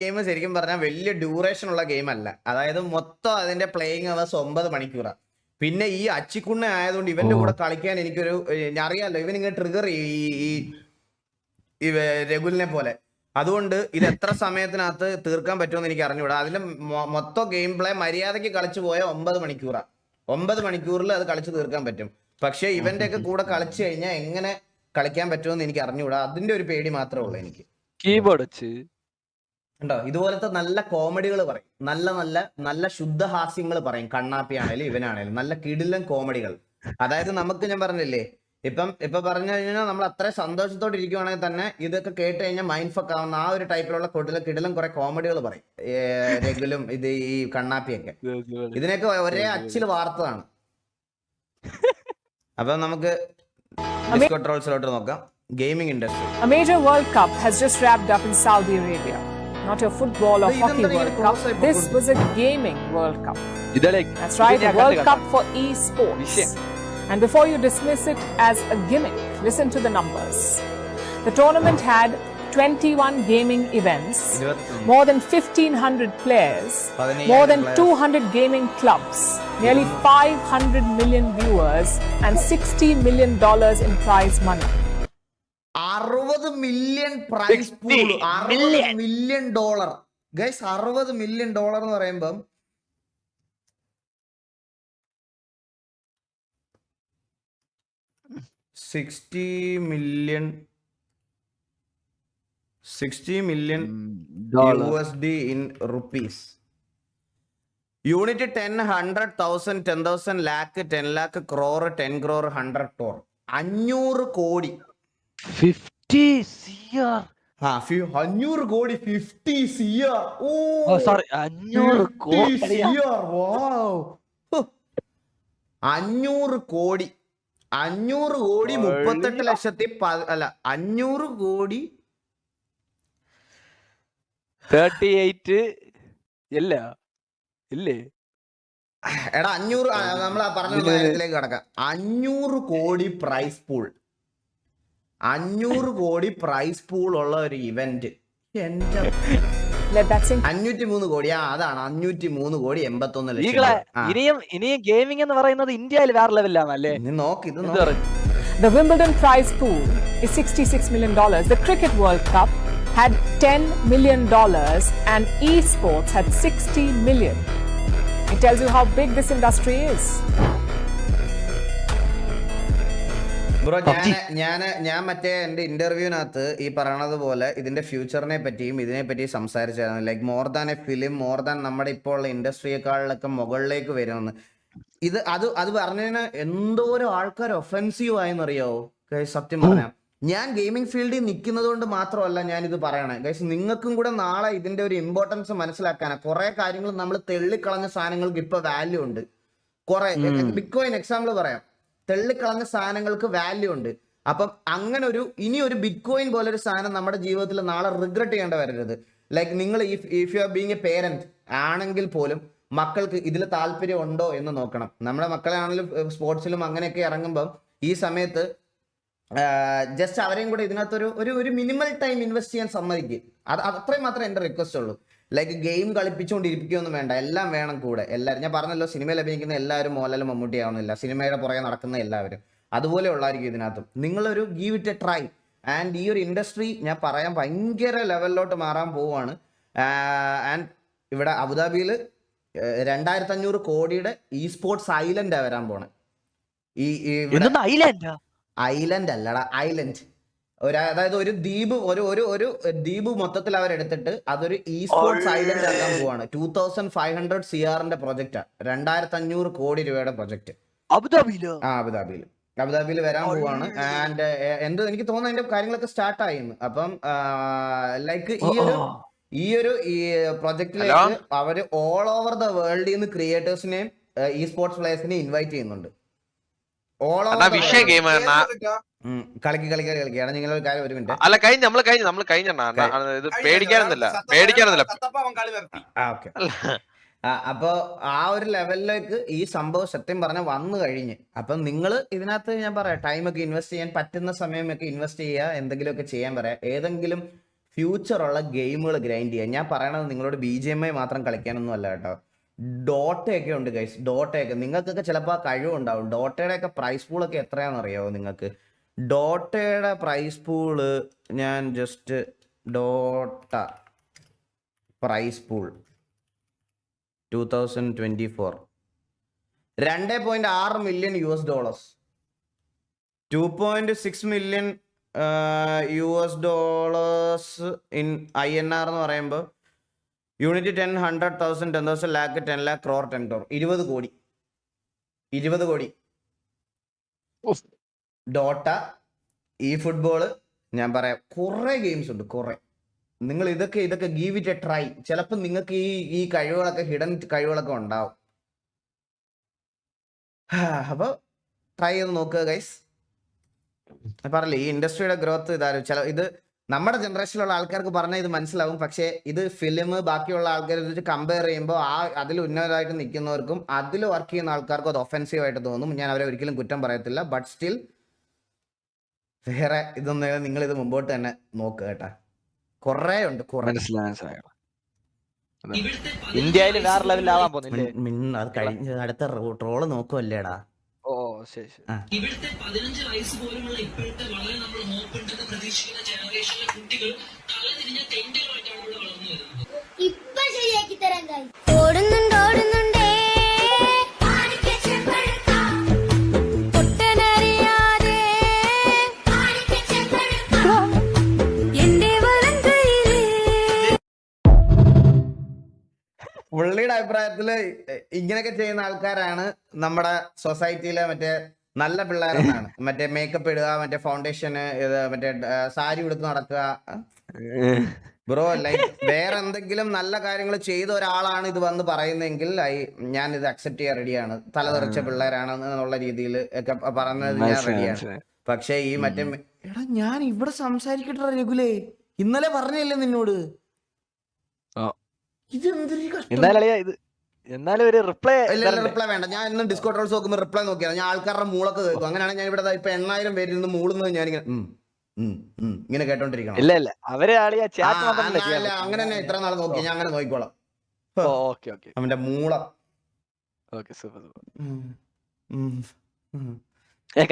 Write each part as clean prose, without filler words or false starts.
Game ശരിക്കും പറഞ്ഞാൽ വലിയ ഡ്യൂറേഷൻ ഉള്ള ഗെയിം അല്ല. അതായത് മൊത്തം അതിന്റെ പ്ലേയിങ് അവേഴ്സ് 9 മണിക്കൂറാണ്. പിന്നെ ഈ അച്ചിക്കുണ്ണ ആയതുകൊണ്ട് ഇവന്റെ കൂടെ കളിക്കാൻ എനിക്കൊരു ഞാൻ അറിയാലോ, ഇവൻ ഇങ്ങനെ ട്രിഗർ ഈ രഘുലിനെ പോലെ. അതുകൊണ്ട് ഇത് എത്ര സമയത്തിനകത്ത് തീർക്കാൻ പറ്റുമെന്ന് എനിക്ക് അറിഞ്ഞുകൂടാ. അതിന്റെ മൊത്തം ഗെയിം പ്ലേ മര്യാദയ്ക്ക് കളിച്ചു പോയ 9 മണിക്കൂറാണ്. 9 മണിക്കൂറിൽ അത് കളിച്ചു തീർക്കാൻ പറ്റും. പക്ഷെ ഇവന്റെ ഒക്കെ കൂടെ കളിച്ചു കഴിഞ്ഞാൽ എങ്ങനെ കളിക്കാൻ പറ്റുമെന്ന് എനിക്ക് അറിഞ്ഞുകൂടാ. അതിന്റെ ഒരു പേടി മാത്രമേ ഉള്ളൂ എനിക്ക്. കീബോർഡ് വെച്ച് ഉണ്ടോ ഇതുപോലത്തെ നല്ല കോമഡികൾ പറയും, നല്ല നല്ല നല്ല ശുദ്ധഹാസ്യങ്ങൾ പറയും. കണ്ണാപ്പി ആണേലും ഇവനാണേലും നല്ല കിടിലൻ കോമഡികൾ. അതായത് നമുക്ക് ഞാൻ പറഞ്ഞില്ലേ, ഇപ്പൊ പറഞ്ഞു കഴിഞ്ഞാൽ നമ്മൾ അത്ര സന്തോഷത്തോടെ ഇരിക്കുവാണെങ്കിൽ തന്നെ ഇതൊക്കെ കേട്ട് കഴിഞ്ഞാൽ മൈൻഡ് ഫക്ക് ആവുന്ന ആ ഒരു ടൈപ്പിലുള്ള കിടിലൻ കുറെ കോമഡികൾ പറയും രഘുലും ഇത് ഈ കണ്ണാപ്പിയൊക്കെ. ഇതിനൊക്കെ ഒരേ അച്ചിൽ വാർത്തതാണ്. അപ്പൊ നമുക്ക് ഡിസ്കോ ട്രോൾസിലോട്ട് നോക്കാം. Gaming industry. A major World Cup has just wrapped up in Saudi Arabia. Not a football or hockey World Cup. This was a gaming World Cup. That's right, a World Cup for e-sports. And before you dismiss it as a gimmick, listen to the numbers. The tournament had 21 gaming events, more than 1,500 players, more than 200 gaming clubs, nearly 500 million viewers, and $60 million in prize money. 60 million price pool, $60 million. Guys, $60 million എന്ന് പറയുമ്പം $60 million USD in rupees. Unit 10, 100,000, 10,000, lakh, 10 lakh, crore, 10 crore, 100 crore. 500 കോടി. 50 CR. 500 കോടി, 50 CR. Oh, sorry, 500 കോടി. CR. Wow. 500 കോടി. 500 കോടി 38 ലക്ഷത്തി അല്ല 500 കോടി 38 ഇല്ല ഇല്ലേ? എടാ 500 നമ്മൾ പറഞ്ഞ കാര്യത്തിലേക്ക് കടക്കാം. 500 കോടി പ്രൈസ് പൂൾ, 500 കോടി പ്രൈസ് പൂൾ ഉള്ള ഒരു ഇവന്റ്. 503 കോടി. അതാണ് 503 കോടി 81 ലക്ഷം. ഇനിയും ഗെയിമിംഗ് എന്ന് പറയുന്നത് ഇന്ത്യയിൽ വേറെ ലെവലിലാണല്ലേ? നോക്ക് ഇത്. The Wimbledon prize pool is $66 million. The Cricket World Cup had $10 million and esports had 60 million. It tells you how big this industry is. Bro, ഞാൻ മറ്റേ എൻ്റെ ഇന്റർവ്യൂവിനകത്ത് ഈ പറയണത് പോലെ ഇതിന്റെ ഫ്യൂച്ചറിനെ പറ്റിയും ഇതിനെ പറ്റിയും സംസാരിച്ചായിരുന്നു. Like more than a film, more than നമ്മുടെ ഇപ്പോൾ ഉള്ള ഇൻഡസ്ട്രിയെക്കാളിലൊക്കെ മുകളിലേക്ക് വരുമെന്ന്. അത് പറഞ്ഞതിന് എന്തോരം ആൾക്കാർ ഒഫെൻസീവ് ആയെന്നറിയാവോ സത്യം പറഞ്ഞാൽ. ഞാൻ ഗെയിമിംഗ് ഫീൽഡിൽ നിൽക്കുന്നത് കൊണ്ട് മാത്രമല്ല ഞാൻ ഇത് പറയണേ ഗൈസ്, നിങ്ങൾക്കും കൂടെ നാളെ ഇതിന്റെ ഒരു ഇമ്പോർട്ടൻസ് മനസ്സിലാക്കാനാണ്. കുറെ കാര്യങ്ങൾ നമ്മൾ തെള്ളിക്കളഞ്ഞ സാധനങ്ങൾക്ക് ഇപ്പൊ വാല്യൂ ഉണ്ട്. കുറെ ബിറ്റ്കോയിൻ എക്സാമ്പിൾ പറയാം, തെള്ളിക്കളഞ്ഞ സാധനങ്ങൾക്ക് വാല്യൂ ഉണ്ട്. അപ്പം അങ്ങനെ ഇനി ഒരു ബിറ്റ്കോയിൻ പോലെ ഒരു സാധനം നമ്മുടെ ജീവിതത്തിൽ നാളെ റിഗ്രറ്റ് ചെയ്യേണ്ട വരരുത്. ലൈക്ക് നിങ്ങൾ if you are being A parent ആണെങ്കിൽ പോലും മക്കൾക്ക് ഇതിൽ താല്പര്യം ഉണ്ടോ എന്ന് നോക്കണം. നമ്മുടെ മക്കളാണെങ്കിലും സ്പോർട്സിലും അങ്ങനെയൊക്കെ ഇറങ്ങുമ്പം ഈ സമയത്ത് ജസ്റ്റ് അവരെയും കൂടെ ഇതിനകത്ത് ഒരു മിനിമൽ ടൈം ഇൻവെസ്റ്റ് ചെയ്യാൻ സമ്മതിക്കുക. അത്രയും മാത്രമേ എൻ്റെ റിക്വസ്റ്റ് ഉള്ളൂ. ലൈക്ക് ഗെയിം കളിപ്പിച്ചുകൊണ്ടിരിക്കുകയൊന്നും വേണ്ട, എല്ലാം വേണം കൂടെ. എല്ലാവരും ഞാൻ പറഞ്ഞല്ലോ, സിനിമയിൽ അഭിനയിക്കുന്ന എല്ലാവരും മോഹൻലാലും മമ്മൂട്ടി ആവണമെന്നില്ല, സിനിമയുടെ പുറകെ നടക്കുന്ന എല്ലാവരും അതുപോലെ ഉള്ളായിരിക്കും ഇതിനകത്തും. നിങ്ങളൊരു give it A try. And ഈ ഒരു ഇൻഡസ്ട്രി ഞാൻ പറയാൻ ഭയങ്കര ലെവലിലോട്ട് മാറാൻ പോവുകയാണ്. ആൻഡ് ഇവിടെ അബുദാബിയിൽ 2,500 കോടിയുടെ ഇ സ്പോർട്സ് ഐലൻഡാണ് വരാൻ പോണേ. ഐലൻഡ് അല്ലടാ, ഐലൻഡ്. അതായത് ഒരു ദ്വീപ്, ഒരു ദ്വീപ് മൊത്തത്തിൽ അവരെടുത്തിട്ട് അതൊരു ഇ സ്പോർട്സ് ഐലൻഡ് ആക്കാൻ പോവാണ്. 2,500 CR പ്രൊജക്റ്റാ, 2,500 കോടി രൂപയുടെ പ്രൊജക്ട് അബുദാബിയിൽ വരാൻ പോവാണ്. ആൻഡ് എനിക്ക് തോന്നുന്നു അതിന്റെ കാര്യങ്ങളൊക്കെ സ്റ്റാർട്ട് ആയിന്ന്. അപ്പം ലൈക്ക് ഈ ഒരു പ്രൊജക്റ്റിലേക്ക് അവര് ഓൾ ഓവർ ദ വേൾഡിൽ നിന്ന് ക്രിയേറ്റേഴ്സിനെയും ഇ സ്പോർട്സ് പ്ലേയേഴ്സിനെയും ഇൻവൈറ്റ് ചെയ്യുന്നുണ്ട്. കളിക്കാണ് നിങ്ങളൊരു കാര്യം. ഒരു മിനിറ്റ് അല്ല, പേടിക്കാനൊന്നുമില്ല. അപ്പൊ ആ ഒരു ലെവലിലേക്ക് ഈ സംഭവം സത്യം പറഞ്ഞാൽ വന്നു കഴിഞ്ഞ്. അപ്പൊ നിങ്ങൾ ഇതിനകത്ത് ഞാൻ പറയാം, ടൈമൊക്കെ ഇൻവെസ്റ്റ് ചെയ്യാൻ പറ്റുന്ന സമയമൊക്കെ ഇൻവെസ്റ്റ് ചെയ്യുക, എന്തെങ്കിലുമൊക്കെ ചെയ്യാൻ പറയാം. ഏതെങ്കിലും ഫ്യൂച്ചറുള്ള ഗെയിമുകൾ ഗ്രൈൻഡ് ചെയ്യാൻ. ഞാൻ പറയണത് നിങ്ങളോട് BGMI മാത്രം കളിക്കാനൊന്നും അല്ല കേട്ടോ. ഡോട്ടയൊക്കെ ഉണ്ട് ഗൈസ്. ഡോട്ടയൊക്കെ നിങ്ങൾക്കൊക്കെ ചിലപ്പോൾ ആ കഴിവുണ്ടാവും. ഡോട്ടയുടെ ഒക്കെ പ്രൈസ് പൂളൊക്കെ എത്രയാണെന്ന് അറിയാമോ നിങ്ങൾക്ക്? ഡോട്ടയുടെ പ്രൈസ് പൂള് ഞാൻ just daughter price pool 2024 $2.6 million, $2.6 million in INR എന്ന് പറയുമ്പോൾ unit 10, 100,000, 10,000 lakh, 10 lakh, crore, 10 crore, 20 കോടി. 20 കോടി. ഡോട്ട, ഈ ഫുട്ബോള്, ഞാൻ പറയാം കുറെ ഗെയിംസ് ഉണ്ട്, കുറെ. നിങ്ങൾ ഇതൊക്കെ ഗീവ് ഇറ്റ് എ ട്രൈ. ചിലപ്പോൾ നിങ്ങൾക്ക് ഈ കഴിവുകളൊക്കെ ഹിഡൻ കഴിവുകളൊക്കെ ഉണ്ടാവും. അപ്പോൾ ട്രൈ ചെയ്ത് നോക്കുക ഗൈസ്. പറഞ്ഞില്ലേ ഈ ഇൻഡസ്ട്രിയുടെ ഗ്രോത്ത് ഇത് നമ്മുടെ ജനറേഷനിലുള്ള ആൾക്കാർക്ക് പറഞ്ഞാൽ ഇത് മനസ്സിലാവും. പക്ഷേ ഇത് ഫിലിം ബാക്കിയുള്ള ആൾക്കാരെ വെച്ച് കമ്പയർ ചെയ്യുമ്പോൾ അതിൽ ഉന്നതമായിട്ട് നിൽക്കുന്നവർക്കും അതിൽ വർക്ക് ചെയ്യുന്ന ആൾക്കാർക്കും അത് ഒഫെൻസീവ് ആയിട്ട് തോന്നും. ഞാൻ അവരെ ഒരിക്കലും കുറ്റം പറയത്തില്ല. ബട്ട് സ്റ്റിൽ വേറെ ഇതൊന്നും നിങ്ങൾ ഇത് മുമ്പോട്ട് തന്നെ നോക്കുക കേട്ടാ. കുറേ ഉണ്ട്, കുറെ. ഇന്ത്യയിൽ വേറെ ലെവലാവാൻ പോകുന്നില്ലേ? അത് കഴിഞ്ഞ അടുത്ത ട്രോള് നോക്കുമല്ലേടാ. ഓ ശരി ശരി. ഇവിടുത്തെ 15 വയസ്സ് പോലുമുള്ള ഇപ്പോഴത്തെ വളരെ നമ്മൾ ഹോപ്പുണ്ടെന്ന് പ്രതീക്ഷിക്കുന്ന ജനറേഷനിലെ കുട്ടികൾ തലതിരിഞ്ഞ തെണ്ടുകളായിട്ടാണ് ഇവിടെ വളർന്നു വരുന്നത്. ഇപ്പൊ ശരിയാക്കി തരാൻ ഓടുന്നുണ്ടേ പുള്ളിയുടെ അഭിപ്രായത്തില് ഇങ്ങനെയൊക്കെ ചെയ്യുന്ന ആൾക്കാരാണ് നമ്മുടെ സൊസൈറ്റിയിലെ മറ്റേ നല്ല പിള്ളേരെന്നാണ്. മറ്റേ മേക്കപ്പ് ഇടുക, മറ്റേ ഫൗണ്ടേഷന്, മറ്റേ സാരി ഉടുത്ത് നടക്കുക. ബ്രോ ലൈക്ക് വേറെ എന്തെങ്കിലും നല്ല കാര്യങ്ങൾ ചെയ്ത ഒരാളാണ് ഇത് വന്ന് പറയുന്നതെങ്കിൽ ഞാൻ ഇത് അക്സെപ്റ്റ് ചെയ്യാൻ റെഡിയാണ്. തലതെറിച്ച പിള്ളേരാണ് എന്നുള്ള രീതിയിൽ ഒക്കെ പറയുന്നത് ഞാൻ റെഡിയാണ്. പക്ഷെ ഈ മറ്റേ എടാ ഞാൻ ഇവിടെ സംസാരിക്കട്ടെ രഘുലേ, ഇന്നലെ പറഞ്ഞില്ലേ നിന്നോട്? എന്നാലും ഒരു റിപ്ലൈ വേണ്ട. ഞാൻ ഇന്ന് ഡിസ്കോ ട്രോൾസ് നോക്കുമ്പോൾ റിപ്ലൈ നോക്കിയാണ്. ഞാൻ ആൾക്കാരുടെ മൂളൊക്കെ കേൾക്കും. അങ്ങനെയാണ് ഞാൻ ഇവിടെ ഇപ്പൊ 8,000 പേര് ഇരുന്ന് മൂളുന്നത് ഞാനിങ്ങനെ ഇങ്ങനെ കേട്ടോണ്ടിരിക്കണം. ഇല്ല അവരെ അങ്ങനെ തന്നെ ഇത്ര നാൾ നോക്കി. ഞാൻ അങ്ങനെ നോക്കിക്കോളാം. അവന്റെ മൂളം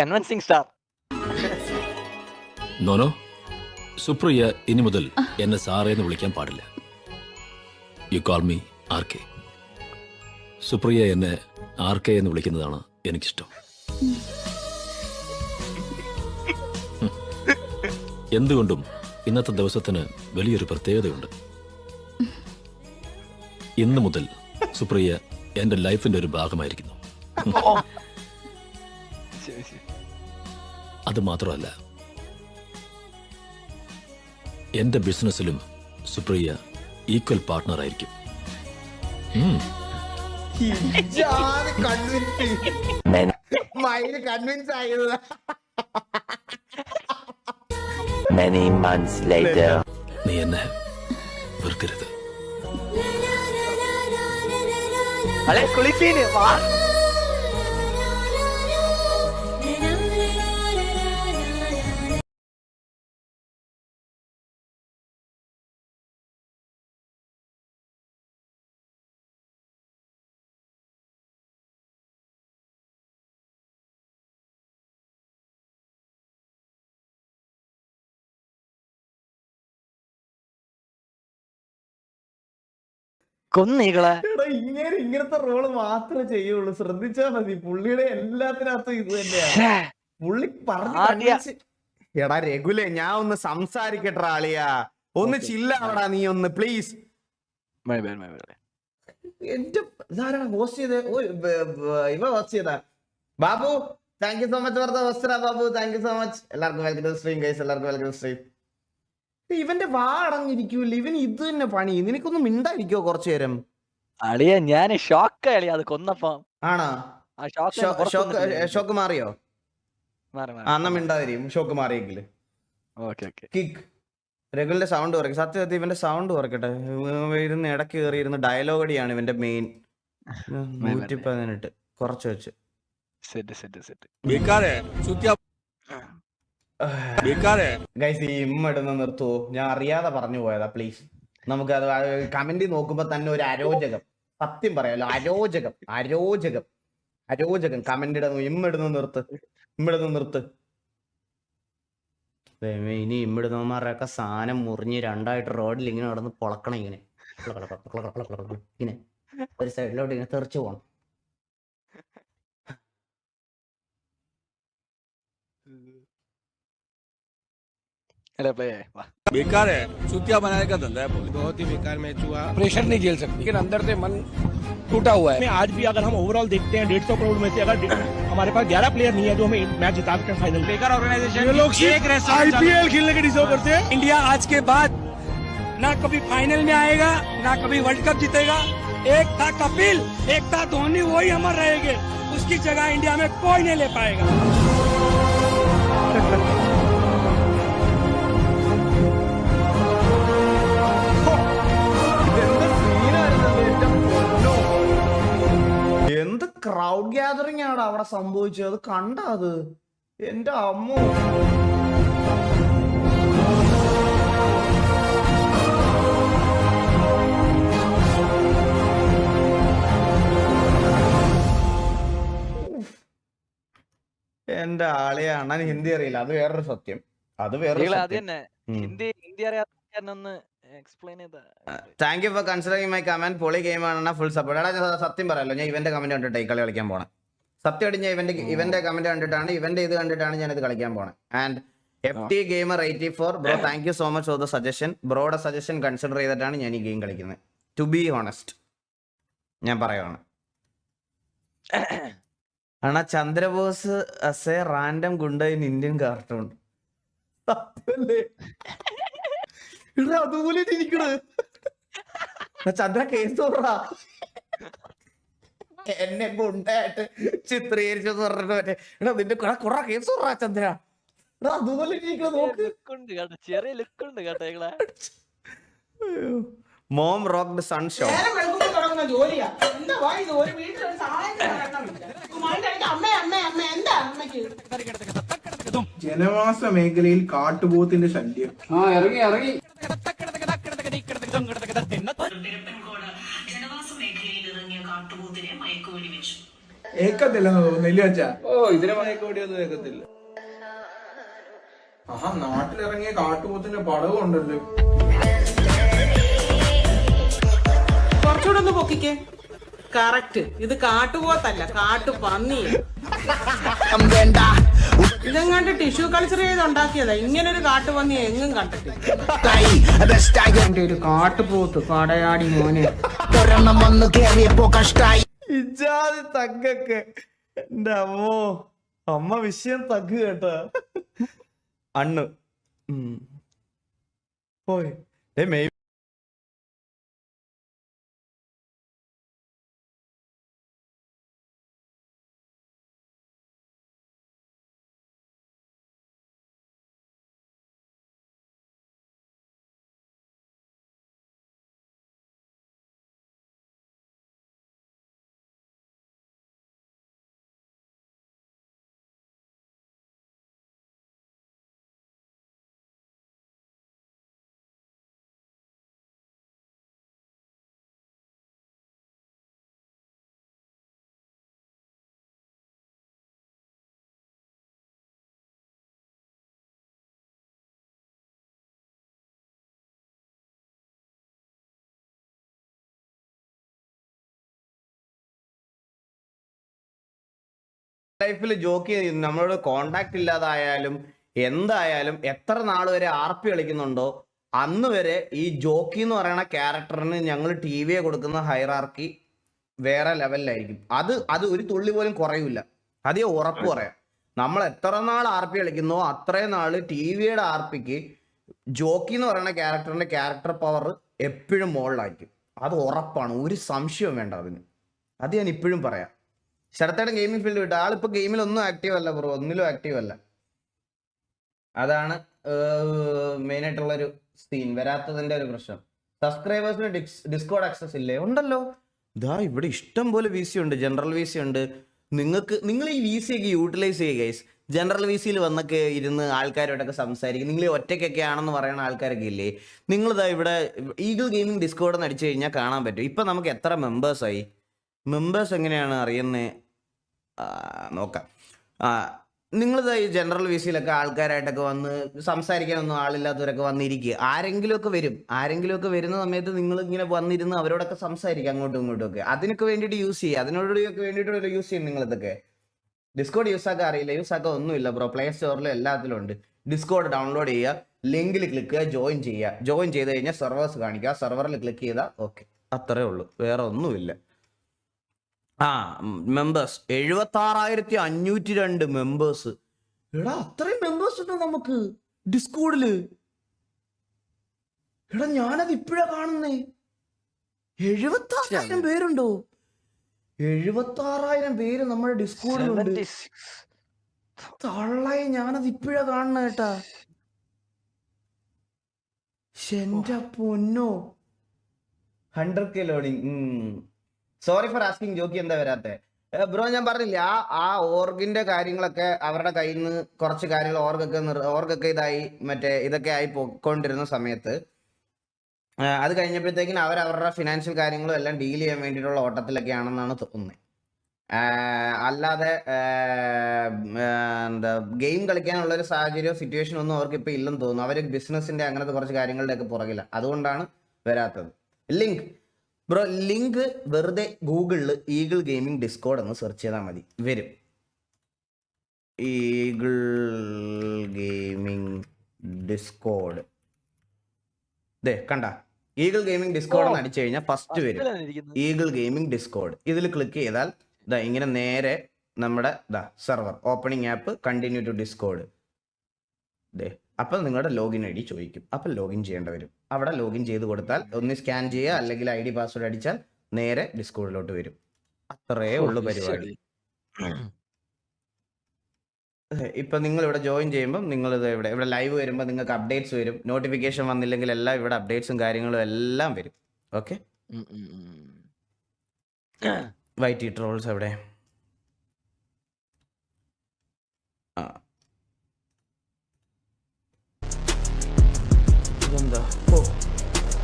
കൺവിൻസിംഗ് സ്റ്റാർ. നോനോ, സുപ്രിയ ഇനി മുതൽ എന്നെ സാറേന്ന് വിളിക്കാൻ പാടില്ല. You call me RK. Supriya എന്നെ RK എന്ന് വിളിക്കുന്നതാണ് എനിക്കിഷ്ടം. എന്തുകൊണ്ടും ഇന്നത്തെ ദിവസത്തിന് വലിയൊരു പ്രത്യേകതയുണ്ട്. ഇന്ന് മുതൽ സുപ്രിയ എന്റെ ലൈഫിന്റെ ഒരു ഭാഗമായിരിക്കുന്നു. അത് മാത്രമല്ല, എന്റെ ബിസിനസ്സിലും സുപ്രിയ ഈക്വൽ പാർട്ട്ണർ ആയിരിക്കും. കൺവിൻസ് ആയത്. Many months later. നീ എന്നെ വെറുക്കരുത്. കുളിപ്പീന് വാ. കൊന്നീകളെ ഇങ്ങനത്തെ റോള് മാത്രമേ ചെയ്യുള്ളൂ. ശ്രദ്ധിച്ചാ മതി. പുള്ളിയുടെ എല്ലാത്തിനകത്തും ഇത് തന്നെയാണ്. പുള്ളി പറഞ്ഞു എടാ രഘുലേ, ഞാൻ ഒന്ന് സംസാരിക്കട്ടെ ആളിയാ. ഒന്ന് ചില്ലാവടാ നീ ഒന്ന് പ്ലീസ്. എന്റെ ഇതാരാണ് ഹോസ്റ്റ് ചെയ്തേ? ഇവ ഹോസ്റ്റ് ചെയ്താ Babu. Thank you so much for the host Babu. Thank you so much. എല്ലാവർക്കും വെൽക്കം ടു സ്ട്രീം ഗൈസ്. എല്ലാവർക്കും വെൽക്കം ടു സ്ട്രീം. ഇവന്റെ വാ അടങ്ങിയിരിക്കൂല. ഇവൻ ഇത് തന്നെ പണി. നിനക്കൊന്നും മിണ്ടായിരിക്കോ കുറച്ചു നേരം? അളിയ ഞാൻ ഷോക്ക് അളിയ. അത് കൊന്നപ്പോ ആണോ? ഷോക്ക് മാറിയോ? അന്ന മിണ്ടാതിരിക്കും. ഷോക്ക് മാറിയെങ്കില് കിക്ക്. രഘുലിന്റെ സൗണ്ട് കുറയ്ക്കും. സത്യത്തിൽ ഇവന്റെ സൗണ്ട് കുറയ്ക്കട്ടെ. ഇരുന്ന് ഇടയ്ക്ക് കയറി ഇരുന്ന് ഡയലോഗ് അടിയാണ് ഇവന്റെ മെയിൻ. 118 കുറച്ച് വെച്ച്. ഗൈസ് ഈ ഇടുന്ന നിർത്തുവോ? ഞാൻ അറിയാതെ പറഞ്ഞു പോയതാ, പ്ലീസ്. നമുക്ക് അത് കമന്റ് നോക്കുമ്പോ തന്നെ ഒരു അരോചകം, സത്യം പറയാലോ, അരോചകം കമന്റ് ഇടുന്നു. ഇടുന്ന നിർത്ത്. ഇനി ഇമ്മിടുന്നവന്മാരുടെയൊക്കെ സാധനം മുറിഞ്ഞ് രണ്ടായിട്ട് റോഡിൽ ഇങ്ങനെ നടന്ന് പൊളക്കണം, ഇങ്ങനെ ഒരു സൈഡിലോട്ട് ഇങ്ങനെ തെറിച്ചു പോണം. बेकार है, चूतिया बनाने का धंधा है। बहुत ही बेकार मैच हुआ, प्रेशर नहीं झेल सकते, लेकिन अंदर से मन टूटा हुआ है। आज भी अगर हम ओवरऑल देखते हैं 150 करोड़ में से अगर हमारे पास 11 प्लेयर नहीं है जो हमें मैच जिता सकते हैं फाइनल। बेकार ऑर्गेनाइजेशन, ये लोग आईपीएल खेलने के डिजर्व करते हैं। इंडिया आज के बाद ना कभी फाइनल में आएगा, ना कभी वर्ल्ड कप जीतेगा। एक था कपिल, एक था धोनी, वही अमर रहेंगे। उसकी जगह इंडिया में कोई नहीं ले पाएगा। എന്ത് ക്രൗഡ് ഗ്യാതറിംഗ് ആണ് അവിടെ സംഭവിച്ചത്, അത് കണ്ട? അത് എന്റെ അമ്മോ. എന്റെ ആളെ അണ്ണൻ ഹിന്ദി അറിയില്ല, അത് വേറൊരു സത്യം. Thank you for considering my comment. പൊളി ഗെയിം ആണ്, ഫുൾ സപ്പോർട്ട്. എടാ സത്യം പറയാലോ, ഞാൻ ഇവന്റെ കമന്റ് കണ്ടിട്ട് ഈ കളി കളിക്കാൻ പോണേ. സത്യമായിട്ട് ഞാൻ ഇവന്റെ കമന്റ് കണ്ടിട്ടാണ്, ഇവന്റെ ഇത് കണ്ടിട്ടാണ് ഞാൻ ഇത് കളിക്കാൻ പോണേ. And FT Gamer 84 bro, thank you so much for the suggestion. ബ്രോയുടെ സജഷൻ കൺസിഡർ ചെയ്തിട്ടാണ് ഞാൻ ഈ ഗെയിം കളിക്കുന്നത്. ടു ബി ഹോണസ്റ്റ് ഞാൻ പറയുവാണ്. ആണാ Chandrabose as a random goonda in Indian cartoon. അതുപോലെ ഇരിക്കണ് ചന്ദ്ര. കേസ് പറ, എന്നെ ഗുണ്ടായിട്ട് ചിത്രീകരിച്ചെന്ന് പറഞ്ഞിട്ട് മറ്റേ എടാ നിന്റെ കുറെ കേസ് പറ ചന്ദ്ര. അതുപോലെ മോം റോക്ക് സൺ ഷോ. ജനവാസ മേഖലയിൽ കാട്ടുപോത്തിന്റെ ശല്യം. ഇറങ്ങി ജനവാസ മേഖലയിൽ ഇറങ്ങിയ കാട്ടുപോത്തിനെ മയക്കുവെടി വെച്ചു. ഏക്കത്തില്ലെന്ന് തോന്നുന്നില്ല അച്ഛാ. ഇതിനെ മയക്കുവെടിയൊന്നും ഏക്കത്തില്ല. ആഹാ, നാട്ടിലിറങ്ങിയ കാട്ടുപോത്തിന്റെ പടവും ഉണ്ടല്ലോ. കുറച്ചുകൂടെ ഒന്ന് പൊക്കിക്കേ. കറക്റ്റ്, ഇത് കാട്ടുപോത്തല്ല, കാട്ടുപന്നി. ഇതെങ്ങാണ്ട് ടിഷ്യൂ കൾച്ചർ ചെയ്ത് ഉണ്ടാക്കിയതാ. ഇങ്ങനൊരു കാട്ടുപന്നി എങ്ങും കണ്ടിട്ടില്ല. ഒരു കാട്ടുപോത്ത് കടയാടി മോനെ. ഇജാതി തഗ്ഗൊക്കെ എന്റെ അമ്മോ. അമ്മ വിഷയം തഗ് കേട്ടാ. അണ്ണ് പോയി മെയ് ലൈഫിൽ ജോക്ക് ചെയ്യുന്നു. നമ്മളോട് കോണ്ടാക്ട് ഇല്ലാതായാലും എന്തായാലും എത്ര നാൾ വരെ RP കളിക്കുന്നുണ്ടോ അന്ന് വരെ ഈ ജോക്കി എന്ന് പറയുന്ന ക്യാരക്ടറിന് ഞങ്ങൾ TV കൊടുക്കുന്ന ഹൈറാർക്കി വേറെ ലെവലിലായിരിക്കും. അത് ഒരു തുള്ളി പോലും കുറയൂല. അത് ഉറപ്പ് പറയാം. നമ്മൾ എത്ര നാൾ RP കളിക്കുന്നോ അത്രയും നാള് TVയുടെ RPക്ക് ജോക്കി എന്ന് പറയുന്ന ക്യാരക്ടറിന്റെ ക്യാരക്ടർ പവർ എപ്പോഴും മുകളിലായിരിക്കും. അത് ഉറപ്പാണ്, ഒരു സംശയവും വേണ്ട അതിന്. അത് ഞാൻ ഇപ്പോഴും പറയാം. ശരത്തേടെ ഗെയിമിംഗ് ഫീൽഡ് വിട്ട ആളിപ്പോ ഗെയിമിലൊന്നും ആക്റ്റീവ് അല്ല ബ്രോ, ഒന്നിലും ആക്റ്റീവ് അല്ല. അതാണ് മെയിൻ ആയിട്ടുള്ളൊരു സീൻ, വരാത്തതിന്റെ ഒരു പ്രശ്നം. സബ്സ്ക്രൈബേഴ്സിന് ഡിസ്കോഡ് ആക്സസ് ഇല്ലേ? ഉണ്ടല്ലോ. ഇതാ ഇവിടെ ഇഷ്ടം പോലെ VC ഉണ്ട്, ജനറൽ VC ഉണ്ട്, നിങ്ങൾ ഈ VC ഒക്കെ യൂട്ടിലൈസ് ചെയ്യുക ഗൈസ്. ജനറൽ VCയിൽ വന്നൊക്കെ ഇരുന്ന് ആൾക്കാരോടൊക്കെ സംസാരിക്കും. നിങ്ങൾ ഒറ്റയ്ക്കൊക്കെ ആണെന്ന് പറയുന്ന ആൾക്കാരൊക്കെ ഇല്ലേ, നിങ്ങളിതാ ഇവിടെ ഈഗിൾ ഗെയിമിംഗ് ഡിസ്കോഡ് എന്ന് അടിച്ചു കഴിഞ്ഞാൽ കാണാൻ പറ്റും. ഇപ്പം നമുക്ക് എത്ര മെമ്പേഴ്സായി? മെമ്പേഴ്സ് എങ്ങനെയാണ് അറിയുന്നത്? നോക്കാം. നിങ്ങളിതാ ഈ ജനറൽ VCയിലൊക്കെ ആൾക്കാരായിട്ടൊക്കെ വന്ന് സംസാരിക്കാനൊന്നും ആളില്ലാത്തവരൊക്കെ വന്നിരിക്കുക. ആരെങ്കിലുമൊക്കെ വരുന്ന സമയത്ത് നിങ്ങൾ ഇങ്ങനെ വന്നിരുന്ന് അവരോടൊക്കെ സംസാരിക്കുക, അങ്ങോട്ടും ഇങ്ങോട്ടും ഒക്കെ. അതിനൊക്കെ വേണ്ടിയിട്ട് യൂസ് ചെയ്യുക, അതിനോടൊക്കെ വേണ്ടിയിട്ട് യൂസ് ചെയ്യും നിങ്ങളിതൊക്കെ. ഡിസ്കോഡ് യൂസ് ആക്കാൻ അറിയില്ല, യൂസ് ആക്കാൻ ഒന്നുമില്ല ബ്രോ. പ്ലേ സ്റ്റോറിലും എല്ലാത്തിലും ഉണ്ട്. ഡിസ്കോഡ് ഡൗൺലോഡ് ചെയ്യുക, ലിങ്കിൽ ക്ലിക്ക് ചെയ്യുക, ജോയിൻ ചെയ്യുക. ജോയിൻ ചെയ്ത് കഴിഞ്ഞാൽ സെർവേഴ്സ് കാണിക്കുക, സെർവറിൽ ക്ലിക്ക് ചെയ്താൽ ഓക്കെ. അത്രേ ഉള്ളൂ, വേറെ ഒന്നുമില്ല. Members 76,502 members. എടാ അത്രയും മെമ്പേഴ്സ് ഉണ്ടോ നമുക്ക് ഡിസ്കോഡില്? എടാ ഞാനത് ഇപ്പോഴാ കാണുന്നേ. 76,000 പേരുണ്ടോ? 76,000 പേര് നമ്മുടെ ഡിസ്കോഡിലുണ്ട്. തള്ളായി, ഞാനത് ഇപ്പോഴാ കാണുന്ന കേട്ടാ. എന്റെ പൊന്നോ. 100K loading. Sorry four asking jockey, എന്താ വരാത്തെ ബ്രോ? ഞാൻ പറഞ്ഞില്ല, ആ ഓർഗിന്റെ കാര്യങ്ങളൊക്കെ അവരുടെ കയ്യിൽ നിന്ന് കുറച്ച് കാര്യങ്ങൾ ഓർഗൊക്കെ ഇതായി മറ്റേ ഇതൊക്കെ ആയി പോയിക്കൊണ്ടിരുന്ന സമയത്ത് അത് കഴിഞ്ഞപ്പോഴത്തേക്കിനും അവരുടെ ഫിനാൻഷ്യൽ കാര്യങ്ങളും എല്ലാം ഡീൽ ചെയ്യാൻ വേണ്ടിയിട്ടുള്ള ഓട്ടത്തിലൊക്കെ ആണെന്നാണ് തോന്നുന്നത്. അല്ലാതെ എന്താ ഗെയിം കളിക്കാനുള്ളൊരു സാഹചര്യമോ സിറ്റുവേഷൻ ഒന്നും അവർക്ക് ഇപ്പം ഇല്ലെന്ന് തോന്നുന്നു. അവർ ബിസിനസ്സിന്റെ അങ്ങനത്തെ കുറച്ച് കാര്യങ്ങളുടെയൊക്കെ പുറകില്ല, അതുകൊണ്ടാണ് വരാത്തത്. ബ്രോ ലിങ്ക് വെറുതെ ഗൂഗിളിൽ ഈഗിൾ ഗെയിമിംഗ് ഡിസ്കോഡ് എന്ന് സെർച്ച് ചെയ്താൽ മതി, വരും. ഈഗിൾ ഗെയിമിംഗ് ഡിസ്കോഡ് കണ്ട, ഈഗിൾ ഗെയിമിംഗ് ഡിസ്കോഡ് എന്ന് അടിച്ചു കഴിഞ്ഞാൽ ഫസ്റ്റ് വരും ഈഗിൾ ഗെയിമിംഗ് ഡിസ്കോഡ്. ഇതിൽ ക്ലിക്ക് ചെയ്താൽ ഇങ്ങനെ നേരെ നമ്മുടെ server opening app continue to Discord. അപ്പം നിങ്ങളുടെ ലോഗിൻ ID ചോദിക്കും, അപ്പം ലോഗിൻ ചെയ്യേണ്ടി വരും. അവിടെ ലോഗിൻ ചെയ്ത് കൊടുത്താൽ ഒന്ന് സ്കാൻ ചെയ്യുക, അല്ലെങ്കിൽ ID പാസ്വേഡ് അടിച്ചാൽ നേരെ ഡിസ്കോഡിലോട്ട് വരും. അത്രേ ഉള്ളു പരിപാടി. ഇപ്പം നിങ്ങൾ ഇവിടെ ജോയിൻ ചെയ്യുമ്പോൾ നിങ്ങളിത് ഇവിടെ ലൈവ് വരുമ്പോൾ നിങ്ങൾക്ക് അപ്ഡേറ്റ്സ് വരും. നോട്ടിഫിക്കേഷൻ വന്നില്ലെങ്കിൽ എല്ലാം ഇവിടെ അപ്ഡേറ്റ്സും കാര്യങ്ങളും എല്ലാം വരും. ഓക്കെ. YT ട്രോൾസ് എവിടെ?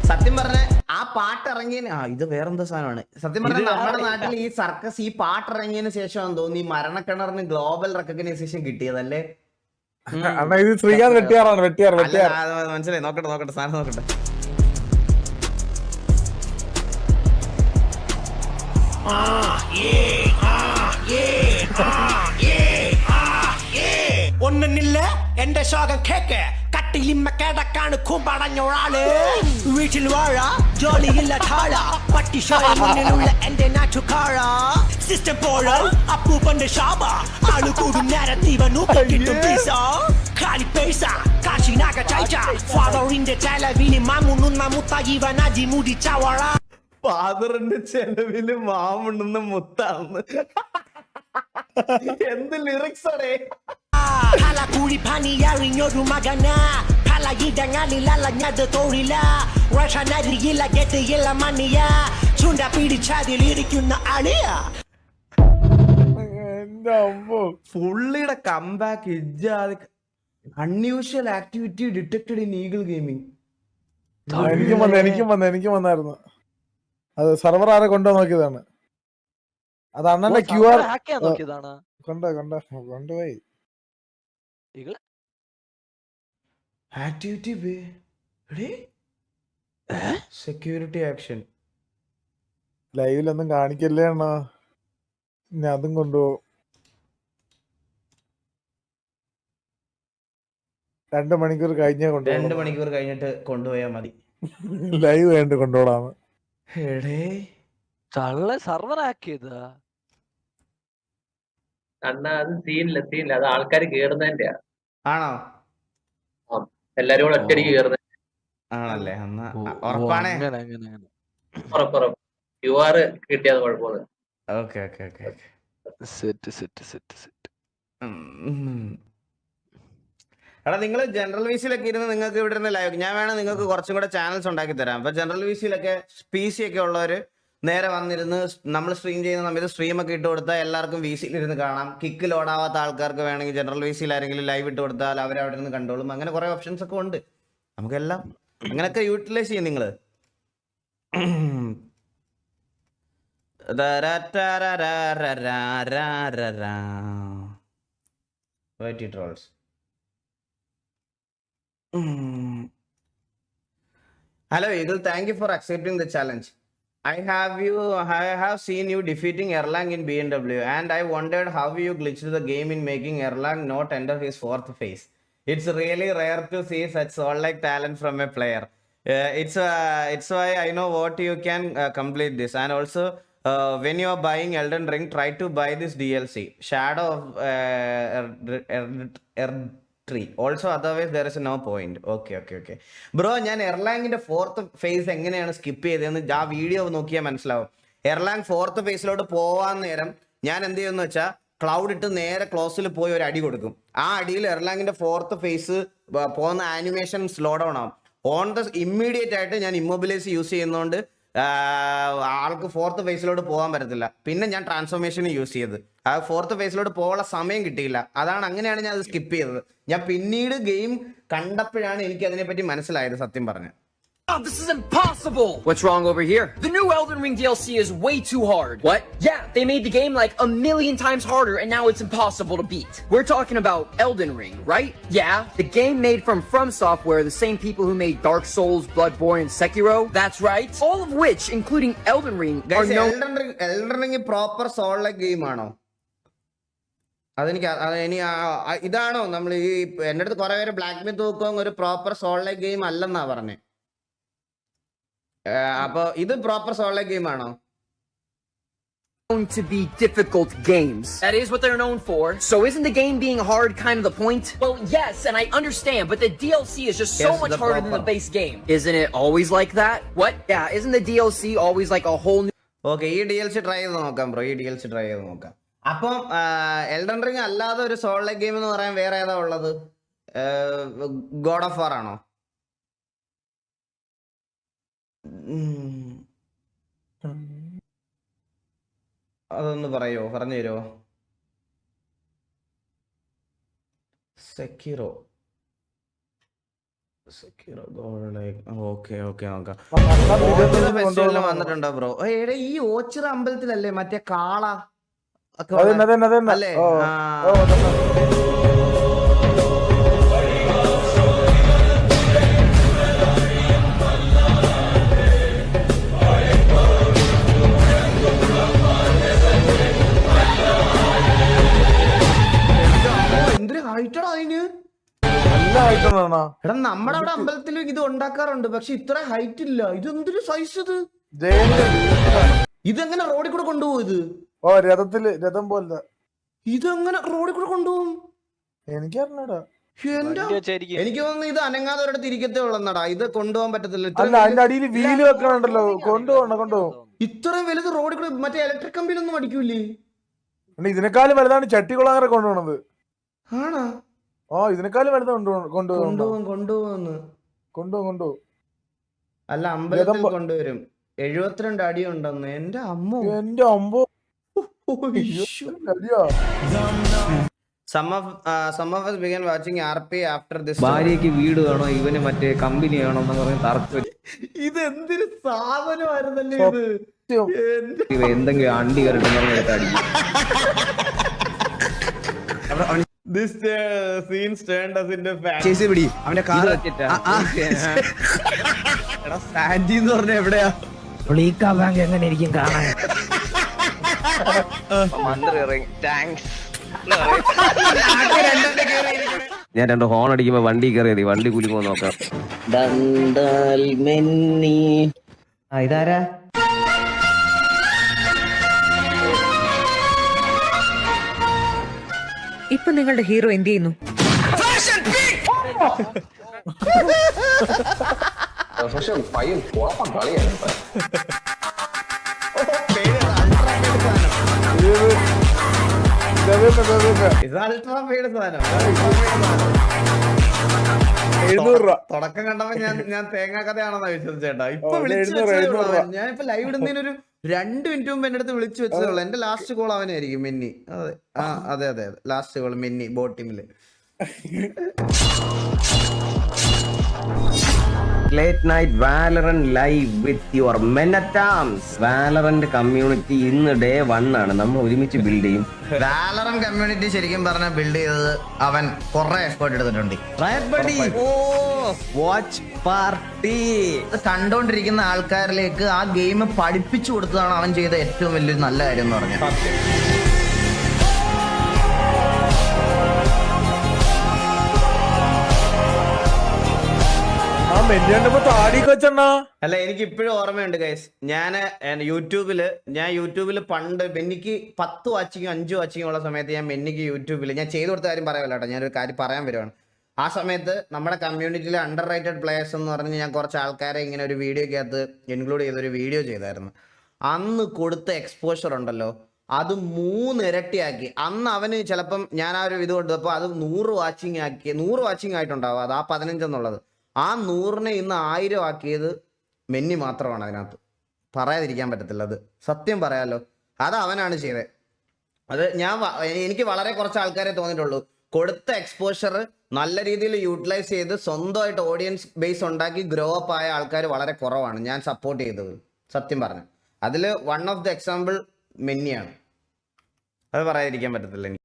സത്യം പറഞ്ഞ ആ പാട്ട് ഇറങ്ങിയതിന് ഇത് വേറെന്താ സാധനമാണ്. സത്യം പറഞ്ഞ നമ്മുടെ നാട്ടിൽ ഈ സർക്കസ് ഈ പാട്ട് ഇറങ്ങിയതിന് ശേഷം തോന്നി ഈ മരണക്കിണറിന് ഗ്ലോബൽ റെക്കഗ്നൈസേഷൻ കിട്ടിയതല്ലേ? മനസ്സിലായി. നോക്കട്ടെ സാധനം നോക്കട്ടെ. ഒന്നില്ല എന്റെ ശോകം കേക്ക് കട്ടിലിമ്മ കിടക്കാണ് കുമ്പടഞ്ഞൊരാള്. വീട്ടിൽ വാഴ ജോലിയില്ല താഴ പട്ടിഷോയ മുന്നിലുള്ള എന്റെ നാട്ടുകാര സിസ്റ്റം പോലെ അപ്പൂപ്പന്റെ ശാപ ആള് കൂടും നേരത്തീവനു കിട്ടും പൈസ കാലി പൈസ കാശിനാക ചായ്ച്ച ഫാദറിന്റെ ചെലവില് മാമുണ്ണുന്ന മുത്ത ഇവൻ അജി മുടി ചവള. ഫാദറിന്റെ ചെലവില് മാമുണ്ണുന്ന മുത്താന്ന് എന്ത് ലിറിക്സ് ആണ്. കൂടി പണിയറിഞ്ഞൊരു മകന പല ഇടങ്ങളിൽ അലഞ്ഞത് തൊഴില റഷനരിയില്ല ഗെട്ടിയില്ല മണിയ ചുണ്ട പിടിച്ചതിലിരിക്കുന്ന അളിയ. പുള്ളിയുടെ comeback unusual activity detected in eagle gaming. എനിക്കും വന്നായിരുന്നു. അത് സെർവർ ആരെ കൊണ്ടു നോക്കിയതാണ്. അത് അണ്ണന്റെ QR കൊണ്ടുപോയി. സെക്യൂരിറ്റി ആക്ഷൻ ലൈവിലൊന്നും കാണിക്കല്ലേ അണ്ണാ, ഇനി അതും കൊണ്ടുപോകും. 2 മണിക്കൂർ കഴിഞ്ഞേ കൊണ്ടുപോകും. 2 മണിക്കൂർ കഴിഞ്ഞിട്ട് കൊണ്ടുപോയാൽ മതി. ലൈവ് വേണ്ട കൊണ്ടുപോകാം. സർവർ ആക്കിയതാ അണ്ണാ അത് സീനില്ല അത് ആൾക്കാർ കേറുന്നതിന്റെ ആണോ? എല്ലാരും കൂടെ ഒറ്റടിക്ക് കേറുന്ന ആണല്ലേ? ഉറപ്പാണേ? QR കിട്ടിയത് കുഴപ്പമില്ല. ഓക്കെ. എടാ നിങ്ങൾ ജനറൽ വിസിയിലൊക്കെ ഇരുന്ന് നിങ്ങൾക്ക് ഇവിടെ ഇരുന്ന് ലൈവ് ഞാൻ വേണം നിങ്ങൾക്ക് കുറച്ചും കൂടെ ചാനൽസ് ഉണ്ടാക്കി തരാം. അപ്പൊ ജനറൽ വിസിയിലൊക്കെ PC ഒക്കെ ഉള്ളവര് നേരെ വന്നിരുന്ന് നമ്മൾ സ്ട്രീം ചെയ്യുന്ന സമയത്ത് സ്ട്രീമൊക്കെ ഇട്ട് കൊടുത്താൽ എല്ലാവർക്കും വി സിയിലിരുന്ന് കാണാം. കിക്ക് ലോഡാവാത്ത ആൾക്കാർക്ക് വേണമെങ്കിൽ ജനറൽ വി സിയിൽ ആരെങ്കിലും ലൈവ് ഇട്ട് കൊടുത്താൽ അവരവിടെ നിന്ന് കണ്ടോളും. അങ്ങനെ കുറേ ഓപ്ഷൻസ് ഒക്കെ ഉണ്ട്. നമുക്കെല്ലാം അങ്ങനെയൊക്കെ യൂട്ടിലൈസ് ചെയ്യും നിങ്ങൾ. Trolls. Hello Eagle, thank you for accepting the challenge. I have seen you defeating Erlang in BMW and I wondered how you glitched the game in making Erlang not enter his 4th phase. It's really rare to see such soul-like talent from a player. It's why I know what you can complete this. And also when you are buying Elden Ring, try to buy this DLC, Shadow of Erdtree. Also otherwise there is no point. Okay. Bro, ഞാൻ എർലാങ്ങിന്റെ 4th phase എങ്ങനെയാണ് skip ചെയ്തതെന്ന് ആ video നോക്കിയാൽ മനസ്സിലാവും. Erlang 4th phase പോവാൻ നേരം ഞാൻ എന്ത് ചെയ്യുമെന്ന് വെച്ചാൽ ക്ലൗഡ് ഇട്ട് നേരെ ക്ലോസിൽ പോയി ഒരു അടി കൊടുക്കും. ആ അടിയിൽ എർലാങ്ങിന്റെ 4th phase പോകുന്ന ആനിമേഷൻ സ്ലോ ഡൗൺ ആവും. ഓൺ ദ ഇമ്മീഡിയറ്റ് ആയിട്ട് ഞാൻ ഇമ്മൊബിലൈസ് യൂസ് ചെയ്യുന്നതുകൊണ്ട് ആൾക്ക് 4th phase പോകാൻ പറ്റത്തില്ല. പിന്നെ ഞാൻ ട്രാൻസ്ഫോർമേഷൻ യൂസ് ചെയ്ത് ആ 4th phase പോകാനുള്ള സമയം കിട്ടിയില്ല. അങ്ങനെയാണ് ഞാൻ അത് സ്കിപ്പ് ചെയ്തത്. ഞാൻ പിന്നീട് ഗെയിം കണ്ടപ്പോഴാണ് എനിക്ക് അതിനെപ്പറ്റി മനസ്സിലായത് സത്യം പറഞ്ഞ. This is impossible! What's wrong over here? The new Elden Ring DLC is way too hard. What? Yeah, they made the game like 1,000,000 times harder and now it's impossible to beat. We're talking about Elden Ring, right? Yeah, the game made from Software, the same people who made Dark Souls, Bloodborne, and Sekiro. That's right. All of which, including Elden Ring, are known... Elden Ring proper soul like game ആണോ? ഇതാണോ നമ്മൾ ഈ എൻ്റെ അടുത്ത് കുറെ പേര് black myth നോക്കുക ഒരു പ്രോപ്പർ സോൾ ലൈക്ക് ഗെയിം അല്ലെന്നാ പറഞ്ഞേ. അപ്പൊ ഇത് പ്രോപ്പർ സോൾ ലൈക്ക് ഗെയിം ആണോ? To be difficult games. That is what they're known for. So isn't the game being hard kind of the point? Well, yes, and I understand, but the DLC is just so much harder than the base game. Isn't it always like that? What? Yeah, isn't the DLC always like a whole new... Okay, ഈ DLC try ചെയ്ത് നോക്കാം bro. അപ്പം Elden ring അല്ലാതെ ഒരു soul like game എന്ന് പറയാൻ വേറെ ഏതാ ഉള്ളത്? ഗോഡ് ഓഫ് വാർ ആണോ? അതൊന്ന് പറഞ്ഞു തരുമോ? സെക്കിറോ ഓക്കെ നോക്കാം. ഫെസ്റ്റിവലിൽ വന്നിട്ടുണ്ടോ ബ്രോ? എടേ ഈ ഓച്ചിറ അമ്പലത്തിലല്ലേ മറ്റേ കാള അല്ലേ? എന്തൊരു ഹൈറ്റടാ അതിന്. എടാ നമ്മുടെ അവിടെ അമ്പലത്തിൽ ഇത് ഉണ്ടാക്കാറുണ്ട്, പക്ഷെ ഇത്ര ഹൈറ്റ് ഇല്ല. ഇത് എന്തൊരു സൈസ് ഇത്. ഇതെങ്ങനെ റോഡിൽ കൂടെ കൊണ്ടുപോകും? രഥം പോലെ ഇതെങ്ങനെ റോഡിൽ കൂടെ കൊണ്ടുപോകും? എനിക്ക് തോന്നുന്നു ഇത് അനങ്ങാതെ ഒരിടത്ത് ഇരിക്കത്തേ ഉള്ളന്നാടാ. ഇത് കൊണ്ടുപോകാൻ പറ്റത്തില്ല. അതിന്റെ അടിയിൽ വീല് വെക്കാനുണ്ടല്ലോ. കൊണ്ടുപോകും. ഇത്രയും വലുത് റോഡിൽ കൂടെ മറ്റേ ഇലക്ട്രിക് കമ്പിയിലൊന്നും അടിക്കൂലേ? ഇതിനേക്കാളും വലുതാണ് ചട്ടികുളങ്ങര കൊണ്ടുപോണത്. ആണോ? ഇതിനേക്കാളും വലുത് കൊണ്ടുപോകുന്നു. അല്ല, അമ്പലത്തിൽ കൊണ്ടുവരും. 72 അടി ഉണ്ടെന്ന്. എന്റെ അമ്മോ. Some of us began watching RP after this. ഭാര്യക്ക് വീട് വേണോ ഇവന് മറ്റേ കമ്പനി വേണോ എന്ന് പറഞ്ഞ് തർക്കം. ഇത് എന്തൊരു സാധനമായിരുന്നല്ലേ ഇത്. എന്തെങ്കിലും അണ്ടി കയറിട്ട് അടിക്കും. This scene turned us into fans. ചേച്ചി പിടി അവന്റെ കാർ സാൻഡി എന്ന് പറഞ്ഞ എവിടെയാ? Blika Bank എങ്ങനെ ഇരിക്കും കാണാൻ? ഞാൻ 2 ഹോൺ അടിക്കുമ്പോ വണ്ടി കയറിയത് വണ്ടി കുലുങ്ങോ നോക്കാം. ഇതാരാ? ഇപ്പൊ നിങ്ങളുടെ ഹീറോ എന്ത് ചെയ്യുന്നു? തുടക്കം കണ്ടപ്പോ ഞാൻ തേങ്ങാ കഥയാണെന്നാ വിശ്വസിച്ചേട്ടാ. ഇപ്പൊ ഞാൻ ഇപ്പൊ ലൈവ് ഇടുന്നതിനൊരു 2 മിനിറ്റ് മുമ്പ് എന്റെ അടുത്ത് വിളിച്ചു വെച്ചതുള്ളൂ. എന്റെ ലാസ്റ്റ് കോൾ അവനായിരിക്കും, മിന്നി. അതെ അതെ ലാസ്റ്റ് കോൾ മിന്നി ബോട്ട് ടീമില്. Late night Valorant live with your men at arms. Valorant community ഇന്ന് ഡേ 1 ആണ്. നമ്മൾ ഒരുമിച്ച് ബിൽഡ് ചെയ്യും. വാലറൻ കമ്മ്യൂണിറ്റി ശരിക്കും പറഞ്ഞ ബിൽഡ് ചെയ്തത് അവൻ കുറെ എഫേർട്ട് എടുത്തിട്ടുണ്ട്. വാച്ച് പാർട്ടി കണ്ടോണ്ടിരിക്കുന്ന ആൾക്കാരിലേക്ക് ആ ഗെയിം പഠിപ്പിച്ചു കൊടുത്തതാണ് അവൻ ചെയ്ത ഏറ്റവും വലിയൊരു നല്ല കാര്യം എന്ന് പറഞ്ഞത്. അല്ല, എനിക്ക് ഇപ്പോഴും ഓർമ്മയുണ്ട് ഗൈസ്. ഞാൻ യൂട്യൂബില് പണ്ട് മെന്നിക്ക് 10 വാച്ചിങ്ങും 5 വാച്ചിങ്ങും ഉള്ള സമയത്ത് ഞാൻ മെന്നിക്ക് യൂട്യൂബിൽ ഞാൻ ചെയ്തു കൊടുത്ത കാര്യം പറയാമല്ലോ കേട്ടോ. ഞാനൊരു കാര്യം പറയാൻ വരുവാണ്. ആ സമയത്ത് നമ്മുടെ കമ്മ്യൂണിറ്റിയിലെ അണ്ടർ റേറ്റഡ് പ്ലേയേഴ്സ് എന്ന് പറഞ്ഞ് ഞാൻ കുറച്ച് ആൾക്കാരെ ഇങ്ങനെ ഒരു വീഡിയോക്കകത്ത് ഇൻക്ലൂഡ് ചെയ്തൊരു വീഡിയോ ചെയ്തായിരുന്നു. അന്ന് കൊടുത്ത എക്സ്പോഷർ ഉണ്ടല്ലോ, അത് 3 ഇരട്ടിയാക്കി. അന്ന് അവന് ചിലപ്പം ഞാൻ ആ ഒരു ഇത് കൊടുത്തപ്പോൾ അത് 100 വാച്ചിങ് ആയിട്ടുണ്ടാവും. അത് ആ 15 എന്നുള്ളത്. ആ 100നെ ഇന്ന് 1000 ആക്കിയത് മെന്നി മാത്രമാണ്. അതിനകത്ത് പറയാതിരിക്കാൻ പറ്റത്തില്ല. അത് സത്യം പറയാലോ, അത് അവനാണ് ചെയ്തത്. അത് എനിക്ക് വളരെ കുറച്ച് ആൾക്കാരെ തോന്നിയിട്ടുള്ളൂ. കൊടുത്ത എക്സ്പോഷർ നല്ല രീതിയിൽ യൂട്ടിലൈസ് ചെയ്ത് സ്വന്തമായിട്ട് ഓഡിയൻസ് ബേസ് ഉണ്ടാക്കി ഗ്രോ അപ്പ് ആയ ആൾക്കാർ വളരെ കുറവാണ് ഞാൻ സപ്പോർട്ട് ചെയ്തത്, സത്യം പറഞ്ഞു. അതിൽ വൺ ഓഫ് ദ എക്സാമ്പിൾ മെന്നിയാണ്. അത് പറയാതിരിക്കാൻ പറ്റത്തില്ല എനിക്ക്.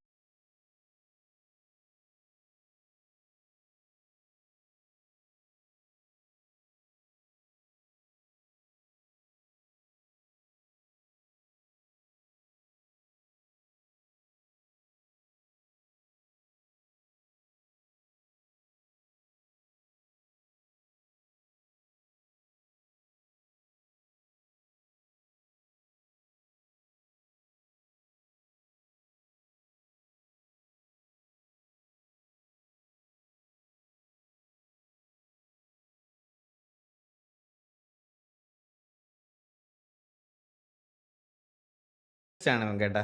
കേട്ടാ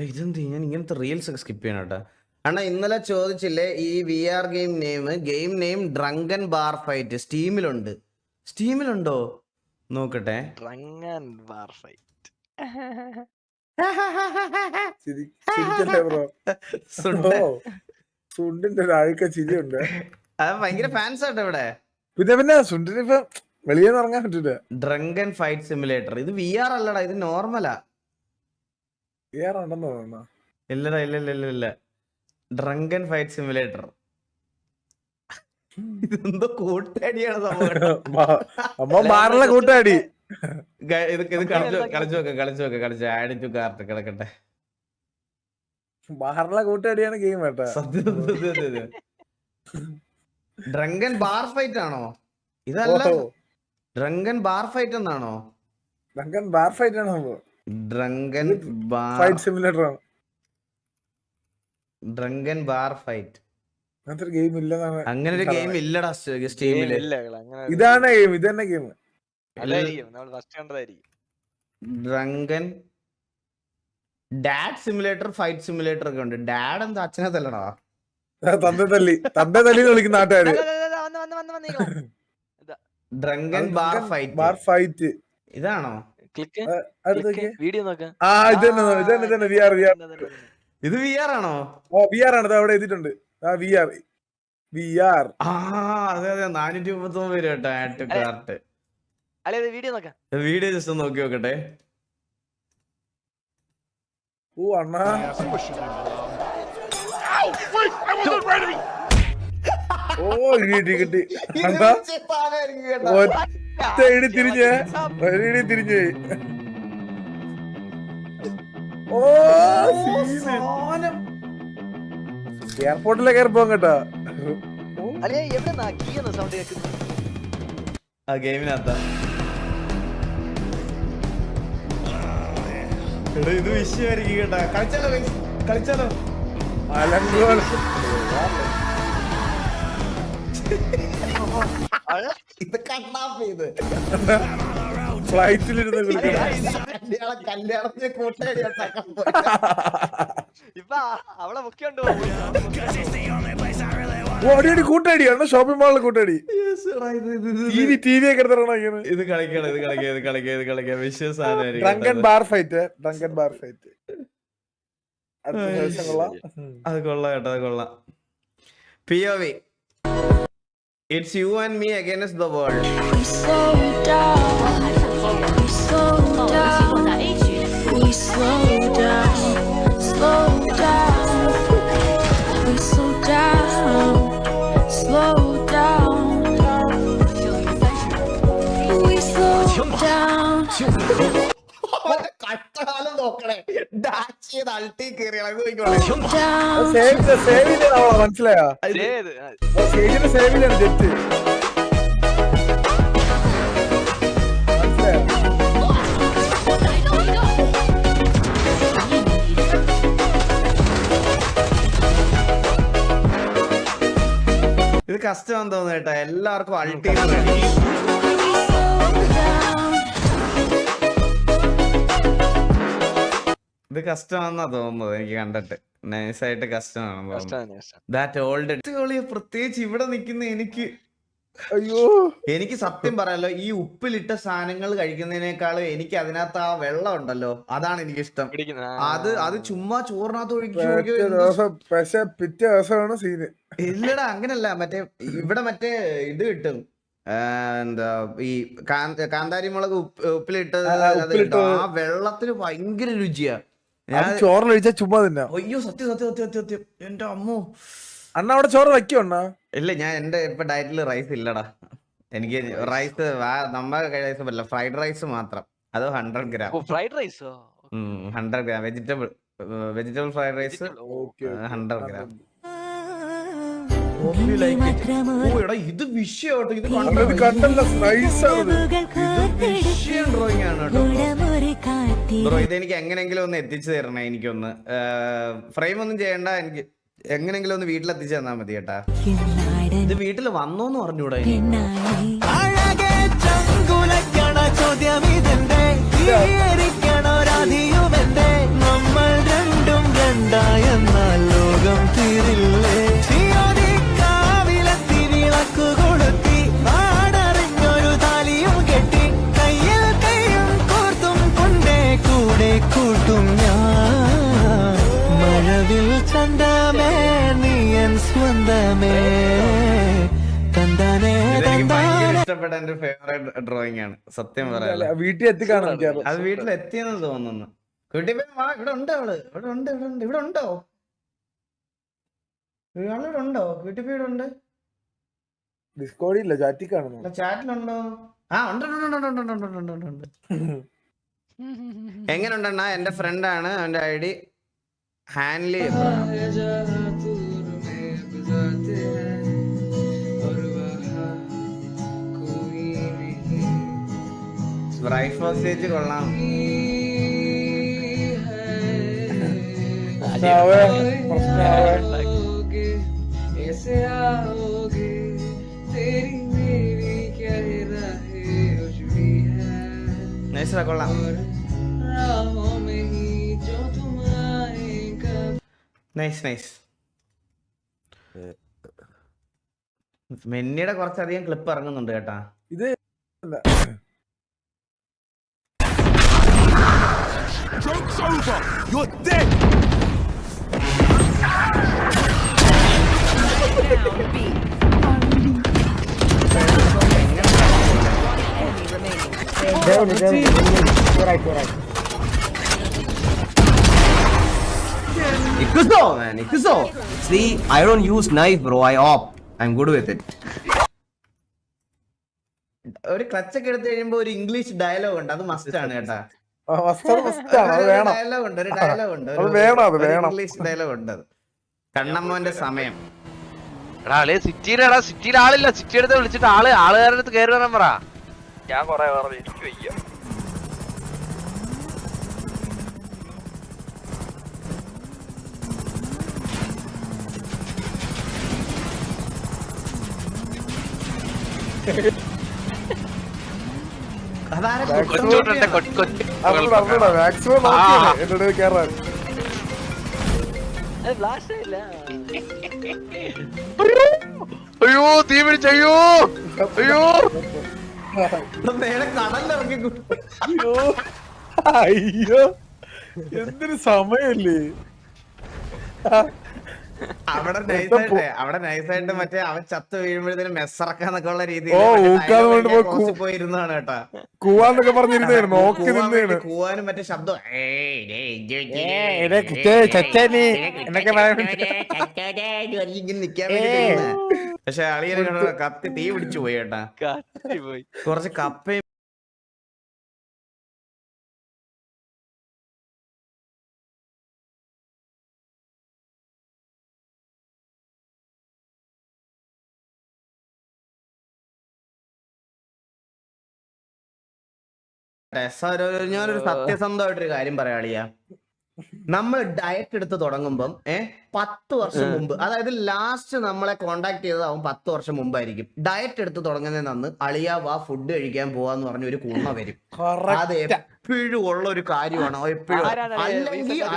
ഇതെന്ത് ഞാൻ ഇങ്ങനത്തെ റീൽസ് ഒക്കെ സ്കിപ്പ് ചെയ്യണം കേട്ടാ. അണ്ണാ ഇന്നലെ ചോദിച്ചില്ലേ ഈ VR game name drunken bar fight സ്റ്റീമിലുണ്ടോ നോക്കട്ടെ. ഡ്രങ്കൻ ബാർ ഫൈറ്റ് അത് ഭയങ്കര ഫാൻസ് ആട്ടോ ഇവിടെ. പിന്നെ സുണ്ടിന് ഇപ്പൊ വെളിയെന്ന് ഇറങ്ങാൻ പറ്റില്ല. ഡ്രങ്കൻ ഫൈറ്റ് സിമുലേറ്റർ ഇത് VR അല്ലടാ, ഇത് നോർമലാ. ഇല്ലടാ ഇല്ല ഡ്രങ്കൻ ഫൈറ്റ് സിമുലേറ്റർ. ഇതെന്തോ കൂട്ടാടിയാണ് സംഭവം. കൂട്ടാടി ഇത് കളിച്ചു ആഡ് ടു കാർട്ട് കിടക്കട്ടെ. കൂട്ടാടിയാണ് ഗെയിം കേട്ടാ. സത്യം. ഡ്രങ്കൻ ബാർ ഫൈറ്റ് ആണോ? ഇതല്ല, ഡ്രങ്കൻ ബാർ ഫൈറ്റ് എന്നാണോ? ഡ്രങ്കൻ ബാർ ഫൈറ്റ് ആണോ? ഡ്രങ്കൻ ഫൈറ്റ് സിമുലേറ്റർ ആണ്. ഡ്രങ്കൻ ബാർ ഫൈറ്റ് ഗെയിം ഇല്ലെന്നാണ്. അങ്ങനെ ഒരു ഗെയിം ഇല്ലടാ സ്റ്റീമില്. ഇതാണ് ഗെയിം, ഇത് തന്നെ game. Drunken dad simulator fight simulator ഒക്കെ ഉണ്ട്. ഡാഡ് എന്താ അച്ഛനെ തല്ലടാ? തന്റെ തല്ലി വിളിക്കുന്ന നാട്ടുകാര്. ഡ്രങ്കൻ ബാർ ഫൈറ്റ് ഇതാണോ? വീഡിയോ നോക്കാം. ഇത് VR ആണോ? VR ആണ്. അവിടെ എഴുതിയിട്ടുണ്ട് VR. അതെ 439 പേര് കേട്ടോ ആഡ് ടു കാർട്ട്. വീഡിയോ നോക്കാം. വീഡിയോ ജസ്റ്റ് നോക്കി നോക്കട്ടെ. ഓ അണ്ണാ കിട്ടി. തിരിഞ്ഞ് എയർപോർട്ടിലെ കയറി പോകാം കേട്ടോ. ആ ഗെയിമിനകത്താ. ഇത് വിഷയമായിരിക്കും കേട്ടാ. കളിച്ചാലോ ഇത് കണ്ണാപ്പ് ചെയ്ത് ഫ്ലൈറ്റിലിരുന്ന് കല്യാണത്തിന് കൂട്ടുകാരി ഇപ്പൊ അവളെ മുഖ്യുണ്ടോ? അടി കൂട്ടടിയാണ് ഷോപ്പിംഗ് മാളിൽ കൂട്ടടി ടി വി ഒക്കെ എടുത്തിട്ടാണ് ഇത് കളിക്കാം വിശ്വാസം ഡ്രങ്കൻ ബാർ ഫൈറ്റ് അത് കൊള്ളാം കേട്ടോ, അത് കൊള്ളാം. POV, it's you and me against the world. കഷ്ടകാലം നോക്കണേ, ഡാച്ച് ചെയ്ത് അൾട്ടി കയറിയാണ് മനസ്സിലായോ? സേവിലാണ് ജെറ്റ്. ഇത് കഷ്ടമാണെന്ന് തോന്നുന്നു കേട്ടോ, എല്ലാവർക്കും അൾട്ടി. ഇത് കഷ്ടമാണെന്നാ തോന്നുന്നത് എനിക്ക് കണ്ടിട്ട്. നൈസായിട്ട് കഷ്ടമാണ്. ദാറ്റ് ഓൾഡ് കളിയെ പ്രത്യേകിച്ച് ഇവിടെ നിൽക്കുന്ന എനിക്ക് സത്യം പറയാലോ, ഈ ഉപ്പിലിട്ട സാധനങ്ങൾ കഴിക്കുന്നതിനേക്കാളും എനിക്ക് അതിനകത്ത് ആ വെള്ളം ഉണ്ടല്ലോ, അതാണ് എനിക്കിഷ്ടം. അത് ചുമ്മാ ചോറിനകത്ത് പക്ഷെ പിറ്റേ ദിവസമാണ് സീന്. ഇല്ലടാ അങ്ങനല്ല, ഇവിടെ ഇത് കിട്ടും, എന്താ ഈ കാന്താരി മുളക് ഉപ്പിലിട്ടത്. ആ വെള്ളത്തിന് ഭയങ്കര രുചിയാ. ചോറിനൊഴിച്ചാ ചുമ്മാ തിന്നാ. അയ്യോ സത്യം എന്റെ അമ്മോ. അണ്ണ അവിടെ ചോറ് വയ്ക്കുണ്ടോ? ഇല്ല, ഞാൻ എന്റെ ഇപ്പൊ ഡയറ്റില് റൈസ് ഇല്ലടാ. എനിക്ക് റൈസ് നമ്മുടെ റൈസ് പറ്റില്ല, ഫ്രൈഡ് റൈസ് മാത്രം. അത് 100 ഗ്രാം. ഫ്രൈഡ് റൈസോ? 100 gram vegetable fried rice 100 gram. ഇത് വിഷയോട്ടോ, ഇത് വിഷയം ഡ്രോയിങ് ആണ് കേട്ടോ ബ്രോ. ഇതെനിക്ക് എങ്ങനെങ്കിലും ഒന്ന് എത്തിച്ചു തരണേ, എനിക്കൊന്ന് ഫ്രെയിം ഒന്നും ചെയ്യണ്ട, എനിക്ക് എങ്ങനെങ്കിലും ഒന്ന് വീട്ടിലെത്തിച്ചു തന്നാ മതി കേട്ടാ. ഇത് വീട്ടിൽ വന്നോന്ന് പറഞ്ഞൂടാ. നമ്മൾ രണ്ടും രണ്ടായെന്നാൽ ലോകം തീരില്ലേ. കൂട്ടും ഞാൻ മഴവിൽ ചന്തമേ നീയൻ സ്വന്തമേ തന്താനേ. ഇഷ്ടപ്പെട്ട എന്റെ ഫേവറേറ്റ് ഡ്രോയിങ് ആണ് സത്യം പറയാം. വീട്ടിൽ എത്തിക്കാണോ? അത് വീട്ടിൽ എത്തിയെന്ന് തോന്നുന്നു. കുട്ടിപ്പേ ഇവിടെ ഉണ്ട്, ഇവിടെ ഉണ്ടോ? ഇവിടെ ഉണ്ടോ? കുട്ടിപ്പേ ഇവിടെ ഉണ്ട്. ഡിസ്കോഡില്ല, ചാറ്റിൽ കാണുന്നു. ചാറ്റിലുണ്ടോ? ആ ഉണ്ട്. എങ്ങനെയുണ്ടെണ്ണ? എന്റെ ഫ്രണ്ടാണ്, അവന്റെ ID ഹാൻലി. ബ്രൈറ്റ്ഫാസ്റ്റ് കൊള്ളാം. നൈസാ, കൊള്ളാം. നൈസ്. മെന്നിയുടെ കുറച്ചധികം ക്ലിപ്പ് ഇറങ്ങുന്നുണ്ട് കേട്ടാ. ഇത് Ikuzo. See, I don't use knife, bro. I op. I'm good with it. ഒരു ക്ലച്ചൊക്കെ എടുത്ത് കഴിയുമ്പോ ഒരു ഇംഗ്ലീഷ് ഡയലോഗ് ഉണ്ട്, അത് മസ്റ്റ് ആണ് കേട്ടാ. ഡയലോഗ് ഉണ്ട്, ഇംഗ്ലീഷ് ഡയലോഗ് ഉണ്ട്. കണ്ണമ്മോന്റെ സമയം. സിറ്റിയിൽ ആളില്ല, സിറ്റി എടുത്ത് വിളിച്ചിട്ട് ആളുകാരുടെ അടുത്ത് കയറി വരാൻ പറ. ഞാൻ കൊറേ പറഞ്ഞു, എനിക്ക് വയ്യ. അയ്യോ തീ പിടിച്ചു അയ്യോ അയ്യോ നേരെ കടലിറങ്ങി. അയ്യോ അയ്യോ എന്തൊരു സമയല്ലേ. അവിടെ നൈസായിട്ട് മറ്റേ അവൻ ചത്ത് വീഴുമ്പോഴത്തേനും മെസ്സറക്കാന്നൊക്കെ ഉള്ള പോയിരുന്നാണ് കേട്ടാ. കൂവാന്നൊക്കെ പറഞ്ഞിരുന്നേ നോക്കി നിന്നേണ്. കൂവാനും മറ്റേ ശബ്ദം നിക്കാൻ വേണ്ടി. പക്ഷെ അളിയനെ കത്തി തീ പിടിച്ചു പോയി കേട്ടാ. കുറച്ച് കപ്പയും ഞാനൊരു സത്യസന്ധമായിട്ടൊരു കാര്യം പറയാളിയാ. നമ്മൾ ഡയറ്റ് എടുത്ത് തുടങ്ങുമ്പം 10 വർഷം മുമ്പ്, അതായത് ലാസ്റ്റ് നമ്മളെ കോണ്ടാക്ട് ചെയ്തത് അവൻ 10 വർഷം മുമ്പായിരിക്കും. ഡയറ്റ് എടുത്ത് തുടങ്ങുന്നതിന് അന്ന് അളിയാ വാ ഫുഡ് കഴിക്കാൻ പോവാന്ന് പറഞ്ഞ ഒരു കുണ്ണ വരും. അത് എപ്പോഴും ഉള്ള ഒരു കാര്യമാണ്. എപ്പോഴും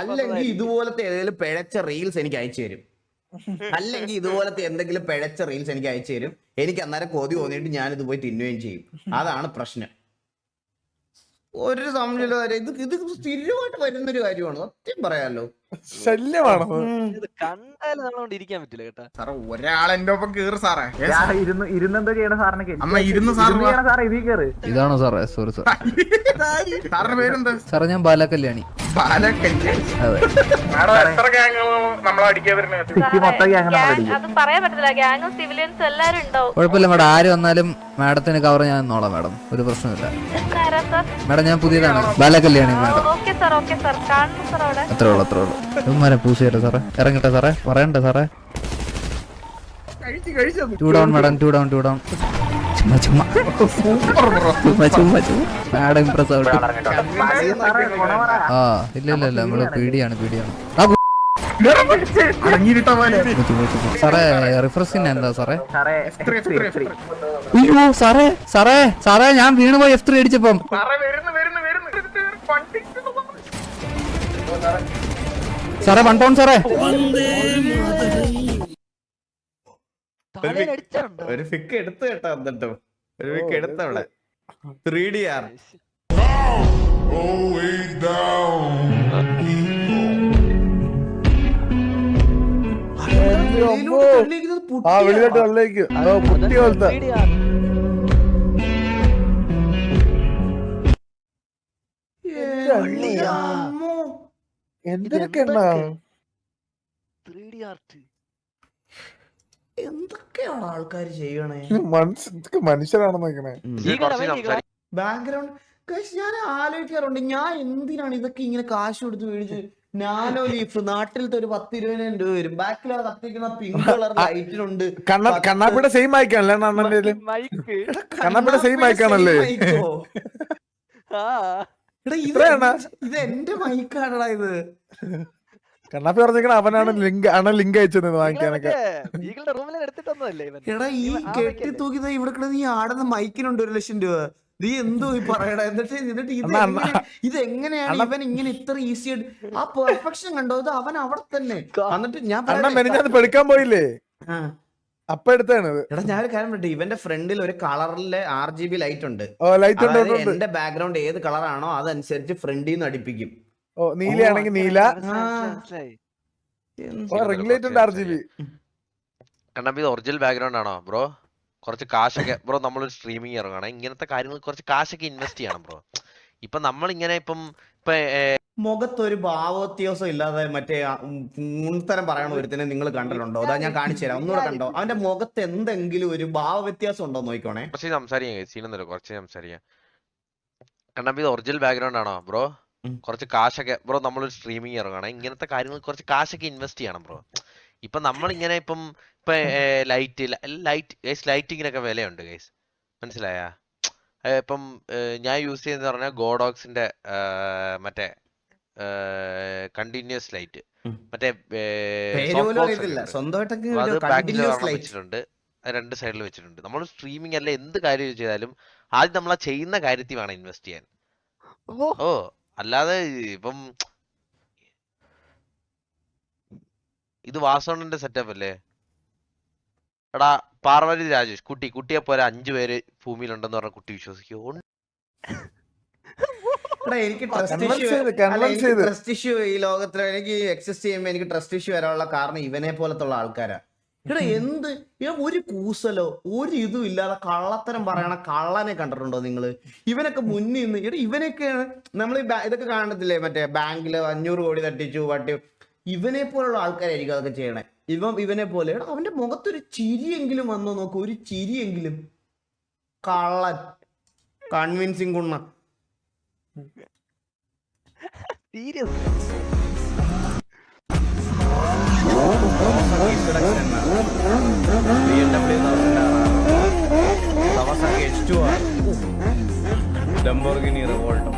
അല്ലെങ്കിൽ ഇതുപോലത്തെ ഏതെങ്കിലും പിഴച്ച റീൽസ് എനിക്ക് അയച്ചു തരും. അല്ലെങ്കിൽ ഇതുപോലത്തെ എന്തെങ്കിലും പിഴച്ച റീൽസ് എനിക്ക് അയച്ചു തരും. എനിക്ക് അന്നേരം കൊതി തോന്നിയിട്ട് ഞാനിത് പോയി തിന്നുകയും ചെയ്യും. അതാണ് പ്രശ്നം. ഒരു സംശയമില്ല. ഇത് സ്ഥിരമായിട്ട് വരുന്നൊരു കാര്യമാണ്. സത്യം പറയാലോ. ശല്യമാണോ? കണ്ടാലും നമ്മളോണ്ട് ഇരിക്കാൻ പറ്റില്ല കേട്ടാ. സാറേ ഒരാൾ എന്റെ ഒപ്പം കേറ് സാറേ. ഇരുന്നെന്തോ ചെയ്യണ സാറിനെ അമ്മ ഇരുന്ന് സാറേ ഇതിൽ കേറ്. ഇതാണോ സാറേ? Sorry sir. സാറിന്റെ പേരെന്താ? സാറേ ഞാൻ ബാലകല്യാണി. ബാലകല്യാണി. അതെ. മാഡം എത്ര ഗ്യാങ് നമ്മളെ അടിക്കാൻ വരുന്നത്? അത് പറയാൻ പറ്റില്ല. ഗ്യാങ്ങും സിവിലിയൻസും എല്ലാരും ഉണ്ടാവും. കുഴപ്പമില്ല മാഡം, ആര് വന്നാലും മാഡത്തിന് കവർ ഞാൻ നോളാം മാഡം, ഒരു പ്രശ്നമില്ല. മാഡം ഞാൻ പുതിയതാണ്, ബാലകല്യാണി മാഡം. ഓക്കെ സാർ കാണുന്നു സാർ അവിടെ. അത്രേ ഉള്ളൂ. ഇവന്മാരെ പൂസ് ചെയ്യട്ടെ സാറേ, ഇറങ്ങട്ടെ സാറേ, പറയണ്ടേ സാറേ? To down madam, to down. ചുമ്മാ മാഡം ഇംപ്രസ് ആവട്ടെ. ഇല്ല നമ്മള് പേടിയാണ്. സാറേ റിഫ്രഷിന് എന്താ സാറേ? അയ്യോ സാറേ ഞാൻ വീണുപോയി F3 അടിച്ചപ്പം. സാറേ 1 ടൗൺ സാറേ. ഒരു ഫിക്ക് എടുത്ത് കേട്ടോ. എന്നിട്ടോ ഒരു ഫിക്ക് എടുത്തവിടെ 3DR. വെളിയിലോട്ട് വെള്ളേക്ക് പുട്ടി പോലത്തെ എന്തൊക്കെയാണ് എന്തൊക്കെയാണ് ആൾക്കാർ ചെയ്യണേ? മനുഷ്യരാണെന്നൊക്കെ ബാക്ക്ഗ്രൗണ്ട് ഞാൻ ആലോചിക്കാറുണ്ട്. ഞാൻ എന്തിനാണ് ഇതൊക്കെ ഇങ്ങനെ കാശ് കൊടുത്ത് മേടിച്ച്? നാനോ ലീഫ് നാട്ടിലത്തെ ഒരു 10-20 രൂപ വരും. ബാക്കിൽ കത്തിക്കുന്ന പിങ്ക് കളർ ലൈറ്റിനുണ്ട്. കണ്ണാപ്പിയുടെ സെയിം മൈക്കാണല്ലേ അണ്ണന്റെ? കണ്ണാപ്പിയുടെ സെയിം മൈക്കാണല്ലേ? ഇത് എന്റെ മൈക്കാണടാ ഇത്. കണ്ണാപ്പി പറഞ്ഞേക്കണ അവനാണ് ലിങ്ക് അയച്ചത് വാങ്ങിക്കാനൊക്കെ. എടാ ഈ കെട്ടി തൂക്കിയത് ഇവിടെ കിടന്ന് ഈ ആടുന്ന മൈക്കിനുണ്ട് 1 ലക്ഷം രൂപ. നീ എന്തോ പറയടാ? എന്നിട്ട് ഇതെങ്ങനെയാണ് ഇവൻ ഇങ്ങനെ ഇത്ര ഈസി ആയിട്ട് ആ പെർഫെക്ഷൻ കണ്ടോ? ഇത് അവൻ അവിടെ തന്നെ. എന്നിട്ട് ഞാൻ പെടുക്കാൻ പോയില്ലേ അപ്പൊ എടുത്താണ്. എടാ ഞാനൊരു കാര്യം പറയട്ടെ, ഇവന്റെ ഫ്രണ്ടിൽ ഒരു കളറിലെ RGB ലൈറ്റ് ഉണ്ട്. എന്റെ ബാക്ക്ഗ്രൗണ്ട് ഏത് കളറാണോ അതനുസരിച്ച് ഫ്രണ്ടിൽ നിന്ന് അടിപ്പിക്കും. നീലയാണെങ്കിൽ നീല, റിംഗ് ലൈറ്റ് ഉണ്ട് RGB. കണ്ണാപ്പി ഒറിജിനൽ ബാക്ക്ഗ്രൗണ്ട് ആണോ ബ്രോ? കുറച്ച് കാശൊക്കെ ബ്രോ, നമ്മളൊരു സ്ട്രീമിങ് ഇറങ്ങണം, ഇങ്ങനത്തെ കാര്യങ്ങൾ കുറച്ച് കാശൊക്കെ ഇൻവെസ്റ്റ് ചെയ്യണം ബ്രോ. ഇപ്പൊ നമ്മളിങ്ങനെ ഇപ്പൊ മുഖത്തൊരു ഭാവവ്യത്യാസം ഇല്ലാതെ മറ്റേ മുൻതരം പറയണ ഒരുത്തിനെ നിങ്ങൾ കണ്ടിട്ടുണ്ടോ? അതാ ഞാൻ കാണിച്ചു തരാം, ഒന്നുകൂടെ കണ്ടോ. അവന്റെ മുഖത്ത് എന്തെങ്കിലും ഒരു ഭാവവ്യത്യാസം ഉണ്ടോ നോക്കണേ. കുറച്ച് സംസാരിക്കാം, സീനൊന്നുമില്ല, കുറച്ച് സംസാരിക്കാം. കണ്ണാപ്പി ഒറിജിനൽ ബാക്ക്ഗ്രൗണ്ട് ആണോ ബ്രോ? കുറച്ച് കാശൊക്കെ ബ്രോ, നമ്മളൊരു സ്ട്രീമിങ് ഇറങ്ങണം, ഇങ്ങനത്തെ കാര്യങ്ങൾ കുറച്ച് കാശൊക്കെ ഇൻവെസ്റ്റ് ചെയ്യണം ബ്രോ. ഇപ്പൊ നമ്മളിങ്ങനെ ഇപ്പൊ ലൈറ്റിങ്ങിനൊക്കെ വിലയുണ്ട് ഗൈസ്, മനസ്സിലായ? ഇപ്പം ഞാൻ യൂസ് ചെയ്യുന്ന പറഞ്ഞാൽ ഗോഡോക്സിന്റെ മറ്റേ കണ്ടിന്യൂസ് ലൈറ്റ്, മറ്റേ വെച്ചിട്ടുണ്ട്, 2 സൈഡിൽ വെച്ചിട്ടുണ്ട്. നമ്മൾ സ്ട്രീമിംഗ് അല്ല എന്ത് കാര്യം ചെയ്താലും ആദ്യം നമ്മൾ ആ ചെയ്യുന്ന കാര്യത്തിൽ വേണം ഇൻവെസ്റ്റ് ചെയ്യാൻ. ഓ അല്ലാതെ ഇപ്പം ഇത് വാസോണന്റെ സെറ്റപ്പ് അല്ലേ? എടാ പാർവതി രാജേഷ് കുട്ടിയെ പോലെ 5 പേര് ഭൂമിയിലുണ്ടെന്ന് പറഞ്ഞ കുട്ടി വിശ്വസിക്കുമോ? എനിക്ക് ട്രസ്റ്റ് ഇഷ്യൂ ഈ ലോകത്തിൽ എനിക്ക് എക്സിസ്റ്റ് ചെയ്യുമ്പോൾ എനിക്ക് ട്രസ്റ്റ് ഇഷ്യൂ വരാനുള്ള കാരണം ഇവനെ പോലത്തുള്ള ആൾക്കാരാ. എന്ത് ഒരു കൂസലോ ഒരു ഇതും ഇല്ലാതെ കള്ളത്തരം പറയണ കള്ളനെ കണ്ടിട്ടുണ്ടോ നിങ്ങള്? ഇവനൊക്കെ മുന്നിൽ നിന്ന് ഇവനൊക്കെയാണ് നമ്മൾ ഇതൊക്കെ കാണത്തില്ലേ, മറ്റേ ബാങ്കില് 500 കോടി തട്ടിച്ചു പട്ടി. ഇവനെ പോലുള്ള ആൾക്കാരായിരിക്കും അതൊക്കെ ചെയ്യണേ. ഇവനെ പോലെ അവന്റെ മുഖത്തൊരു ചിരിയെങ്കിലും വന്നോ നോക്കൂ, ഒരു ചിരിയെങ്കിലും. കള്ളൻ, കൺവിൻസിങ് കുണ്ണ. ലംബോർഗിനി റിവോൾട്ടോ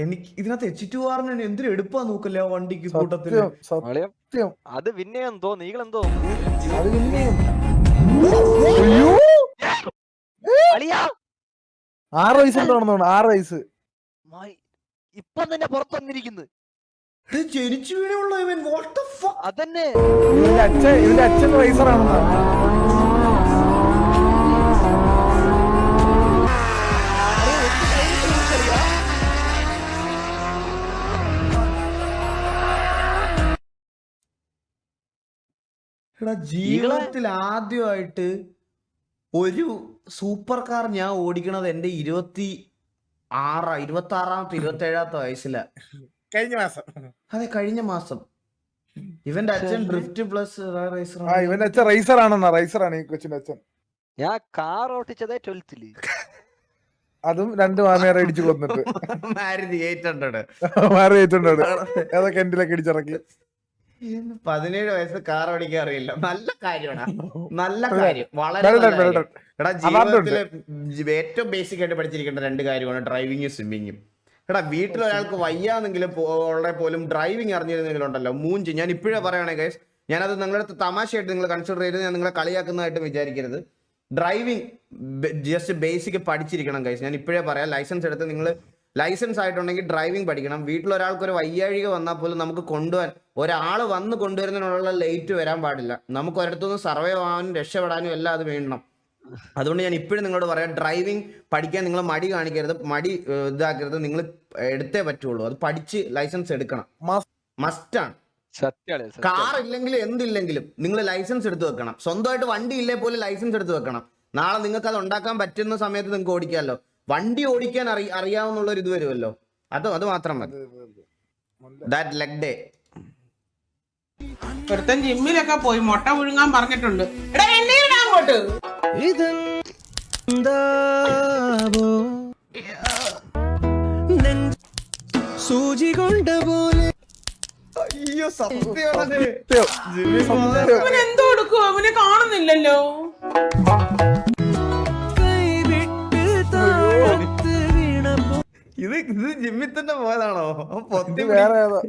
എനിക്ക് ഇതിനകത്ത് H2R എന്തൊരു എടുപ്പാ നോക്കല്ലേ ആ വണ്ടിക്ക് കൂട്ടത്തില്. അത് പിന്നെയെന്തോ നീകളെന്തോ 6 വയസ്സുണ്ടോ? 6 വയസ്സ് ഇപ്പം തന്നെ പുറത്തു വന്നിരിക്കുന്നു. ജനിച്ചു വീണുള്ള ഇവൻ. അതന്നെ ഇവന്റെ അച്ഛൻ റൈസറാണെന്നാ. ജീവിതത്തിൽ ആദ്യമായിട്ട് ഒരു സൂപ്പർ കാർ ഞാൻ ഓടിക്കണത് എന്റെ 26ാമത്തെ 27ാമത്തെ വയസ്സിലാ. കഴിഞ്ഞ മാസം. അതെ, കഴിഞ്ഞ മാസം. ഇവന്റെ അച്ഛൻ ഡ്രിഫ്റ്റ് പ്ലസ് റൈസർ. ഇവന്റെ അച്ഛൻ റൈസറാണെന്നാ. റൈസറാണ് ഈ കൊച്ചിന്റെ അച്ഛൻ. ഞാൻ കാർ ഓടിച്ചതേ 12th. അതും 2 മാമേറെ ഇടിച്ചു കൊന്നിട്ട്. മാരുതി 800 ഏതൊക്കെ എൻഡിലൊക്കെ ഇടിച്ചിറക്കി. 17 വയസ്സ് കാർ ഓടിക്കാൻ അറിയില്ല. നല്ല കാര്യമാണ്, നല്ല കാര്യം, വളരെ എടാ. ജീവിതത്തില് ഏറ്റവും ബേസിക് ആയിട്ട് പഠിച്ചിരിക്കേണ്ട 2 കാര്യമാണ് ഡ്രൈവിങ്ങും സ്വിമ്മിങ്ങും. എടാ വീട്ടിൽ ഒരാൾക്ക് വയ്യാന്നെങ്കിലും പോലും ഡ്രൈവിംഗ് അറിഞ്ഞിരുന്നെങ്കിലും ഉണ്ടല്ലോ മൂഞ്ചി. ഞാൻ ഇപ്പോഴേ പറയണേ ഗൈസ്, ഞാനത് നിങ്ങളുടെ അടുത്ത് തമാശയായിട്ട് നിങ്ങൾ കൺസിഡർ ചെയ്ത് ഞാൻ നിങ്ങളെ കളിയാക്കുന്നതായിട്ട് വിചാരിക്കരുത്. ഡ്രൈവിംഗ് ജസ്റ്റ് ബേസിക് പഠിച്ചിരിക്കണം ഗൈസ്. ഞാൻ ഇപ്പോഴേ പറയാം, ലൈസൻസ് എടുത്ത് നിങ്ങൾ ലൈസൻസ് ആയിട്ടുണ്ടെങ്കിൽ ഡ്രൈവിംഗ് പഠിക്കണം. വീട്ടിലൊരാൾക്ക് ഒരു വയ്യാഴിക വന്നാൽ പോലും നമുക്ക് കൊണ്ടുപോകാൻ ഒരാൾ വന്ന് കൊണ്ടുവരുന്നതിനുള്ള ലേറ്റ് വരാൻ പാടില്ല. നമുക്ക് ഒരിടത്തുനിന്ന് സർവൈവ് ആവാനും രക്ഷപ്പെടാനും എല്ലാം അത് വേണം. അതുകൊണ്ട് ഞാൻ ഇപ്പോഴും നിങ്ങളോട് പറയാം, ഡ്രൈവിംഗ് പഠിക്കാൻ നിങ്ങൾ മടി കാണിക്കരുത്, മടി ഇതാക്കരുത്. നിങ്ങൾ എടുത്തേ പറ്റുള്ളൂ. അത് പഠിച്ച് ലൈസൻസ് എടുക്കണം, മസ്റ്റാണ്. കാർ ഇല്ലെങ്കിലും എന്തില്ലെങ്കിലും നിങ്ങൾ ലൈസൻസ് എടുത്ത് വെക്കണം. സ്വന്തമായിട്ട് വണ്ടി ഇല്ലേ പോലും ലൈസൻസ് എടുത്ത് വെക്കണം. നാളെ നിങ്ങൾക്ക് അത് ഉണ്ടാക്കാൻ പറ്റുന്ന സമയത്ത് നിങ്ങൾക്ക് ഓടിക്കാമല്ലോ. വണ്ടി ഓടിക്കാൻ അറിയാവുന്നുള്ള ഒരു ഇത് വരുമല്ലോ, അത് മാത്രം മതി. That leg day. ഒരുത്തൻ ജിമ്മിലൊക്കെ പോയി മുട്ട പുഴുങ്ങാൻ പറഞ്ഞിട്ടുണ്ട്. എടാ എന്നെ ഇടാ അങ്ങോട്ട്. സൂചി കൊണ്ട പോലെ. അയ്യോ സത്യം. എന്തോ എടുക്കുവോ? അവനെ കാണുന്നില്ലല്ലോ. ഇത് ജിമ്മിൽ തന്നെ പോയതാണോ? വേറെ 2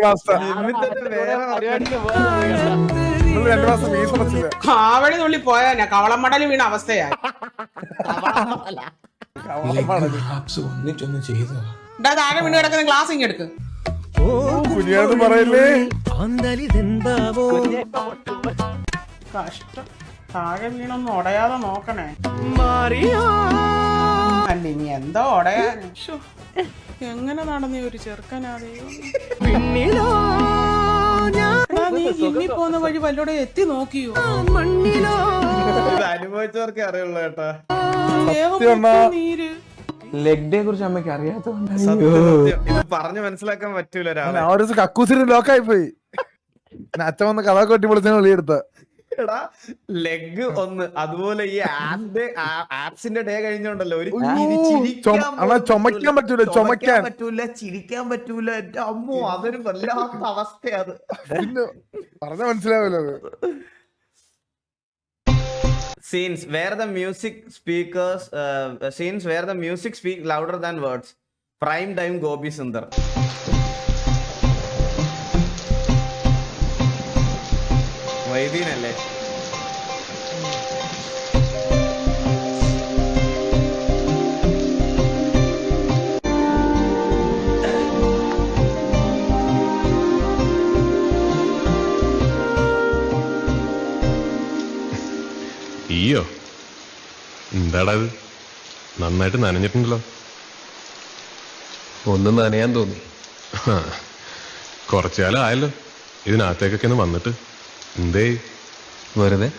മാസം കാവടി തുള്ളി പോയാ കവളമടല് വീണ അവസ്ഥയാ. താഴെ വീണ് കിടക്കുന്ന ഗ്ലാസ് ഇങ്ങ് എടുക്ക്. പറയല്ലേ. കഷ്ടം. താഴെ വീണൊന്നും ഉടയാതെ നോക്കണേ. അല്ല ഇനി എന്തോ ഉടയാൻ. എങ്ങനെ നടന്ന ഒരു ചെറുക്കനാതെ. നീ ജിമ്മിൽ പോകുന്ന വഴി വല്ലോടെ എത്തി നോക്കിയോ? അനുഭവിച്ചവർക്കേ അറിയുള്ളൂ കേട്ടാ. നീര് ലെഗ് ഡേ കുറിച്ച് അമ്മയ്ക്ക് അറിയാത്തതുകൊണ്ട് ഇത് പറഞ്ഞു മനസ്സിലാക്കാൻ പറ്റൂല. കക്കൂസിന് ലോക്കായി പോയി. അച്ഛൻ വന്ന് കഥ കൊട്ടി പൊളിച്ചാൽ വിളിയെടുത്ത. എടാ ലെഗ് ഒന്ന്, അതുപോലെ ഈ ആപ്സിന്റെ ഡേ കഴിഞ്ഞോണ്ടല്ലോ ഒരു ചുമക്കാൻ പറ്റൂല, ചിരിക്കാൻ പറ്റൂല. എന്റെ അമ്മോ, അതൊരു വല്ലാത്ത അവസ്ഥയാണ്. പറഞ്ഞ മനസ്സിലാവില്ല. Scenes where the music speak louder than words. Prime time Gopi Sundar. വൈദീനല്ലേ? എന്താടാ ഇത് നന്നായിട്ട് നനഞ്ഞിട്ടുണ്ടല്ലോ. ഒന്നും നനയാൻ തോന്നി. കുറച്ചു കാലം ആയല്ലോ ഇതിനകത്തേക്കൊക്കെ ഒന്ന് വന്നിട്ട്. എന്തേ വെറുതെ?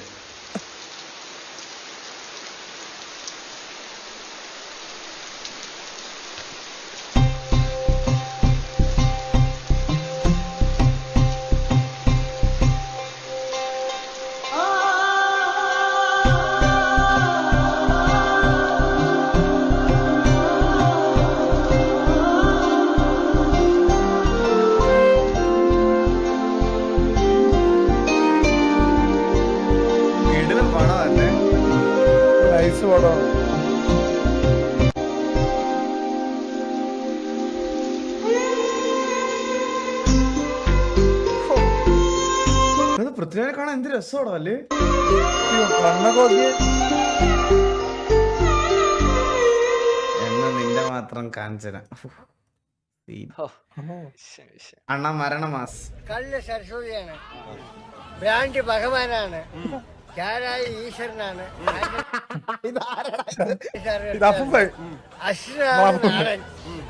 നൈസ് പടം. പൃഥ്വിനെ കാണാൻ എന്ത് രസമാണോ അല്ലേ? എന്ന് നിന്റെ മാത്രം കാഞ്ചന. അണ്ണ മരണമാസ്. കല്ല് സരസ്വതിയാണ്, ബ്രാൻഡ് ഭഗവാനാണ്, ചാരായി ഈശ്വരനാണ്,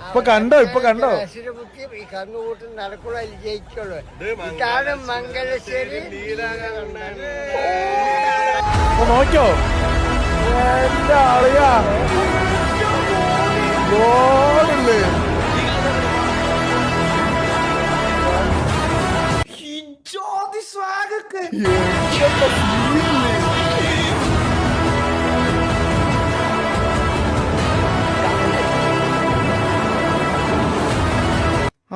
ഇപ്പൊ കണ്ടോ അസുരബുദ്ധി ഈ കന്നുകൂട്ടം നടക്കുള്ള ജയിക്കുള്ളൂ. ഇതാണ് മംഗലശ്ശേരി. നോക്കിയോ എന്റെ ആളിയാ ഗോളല്ലേ.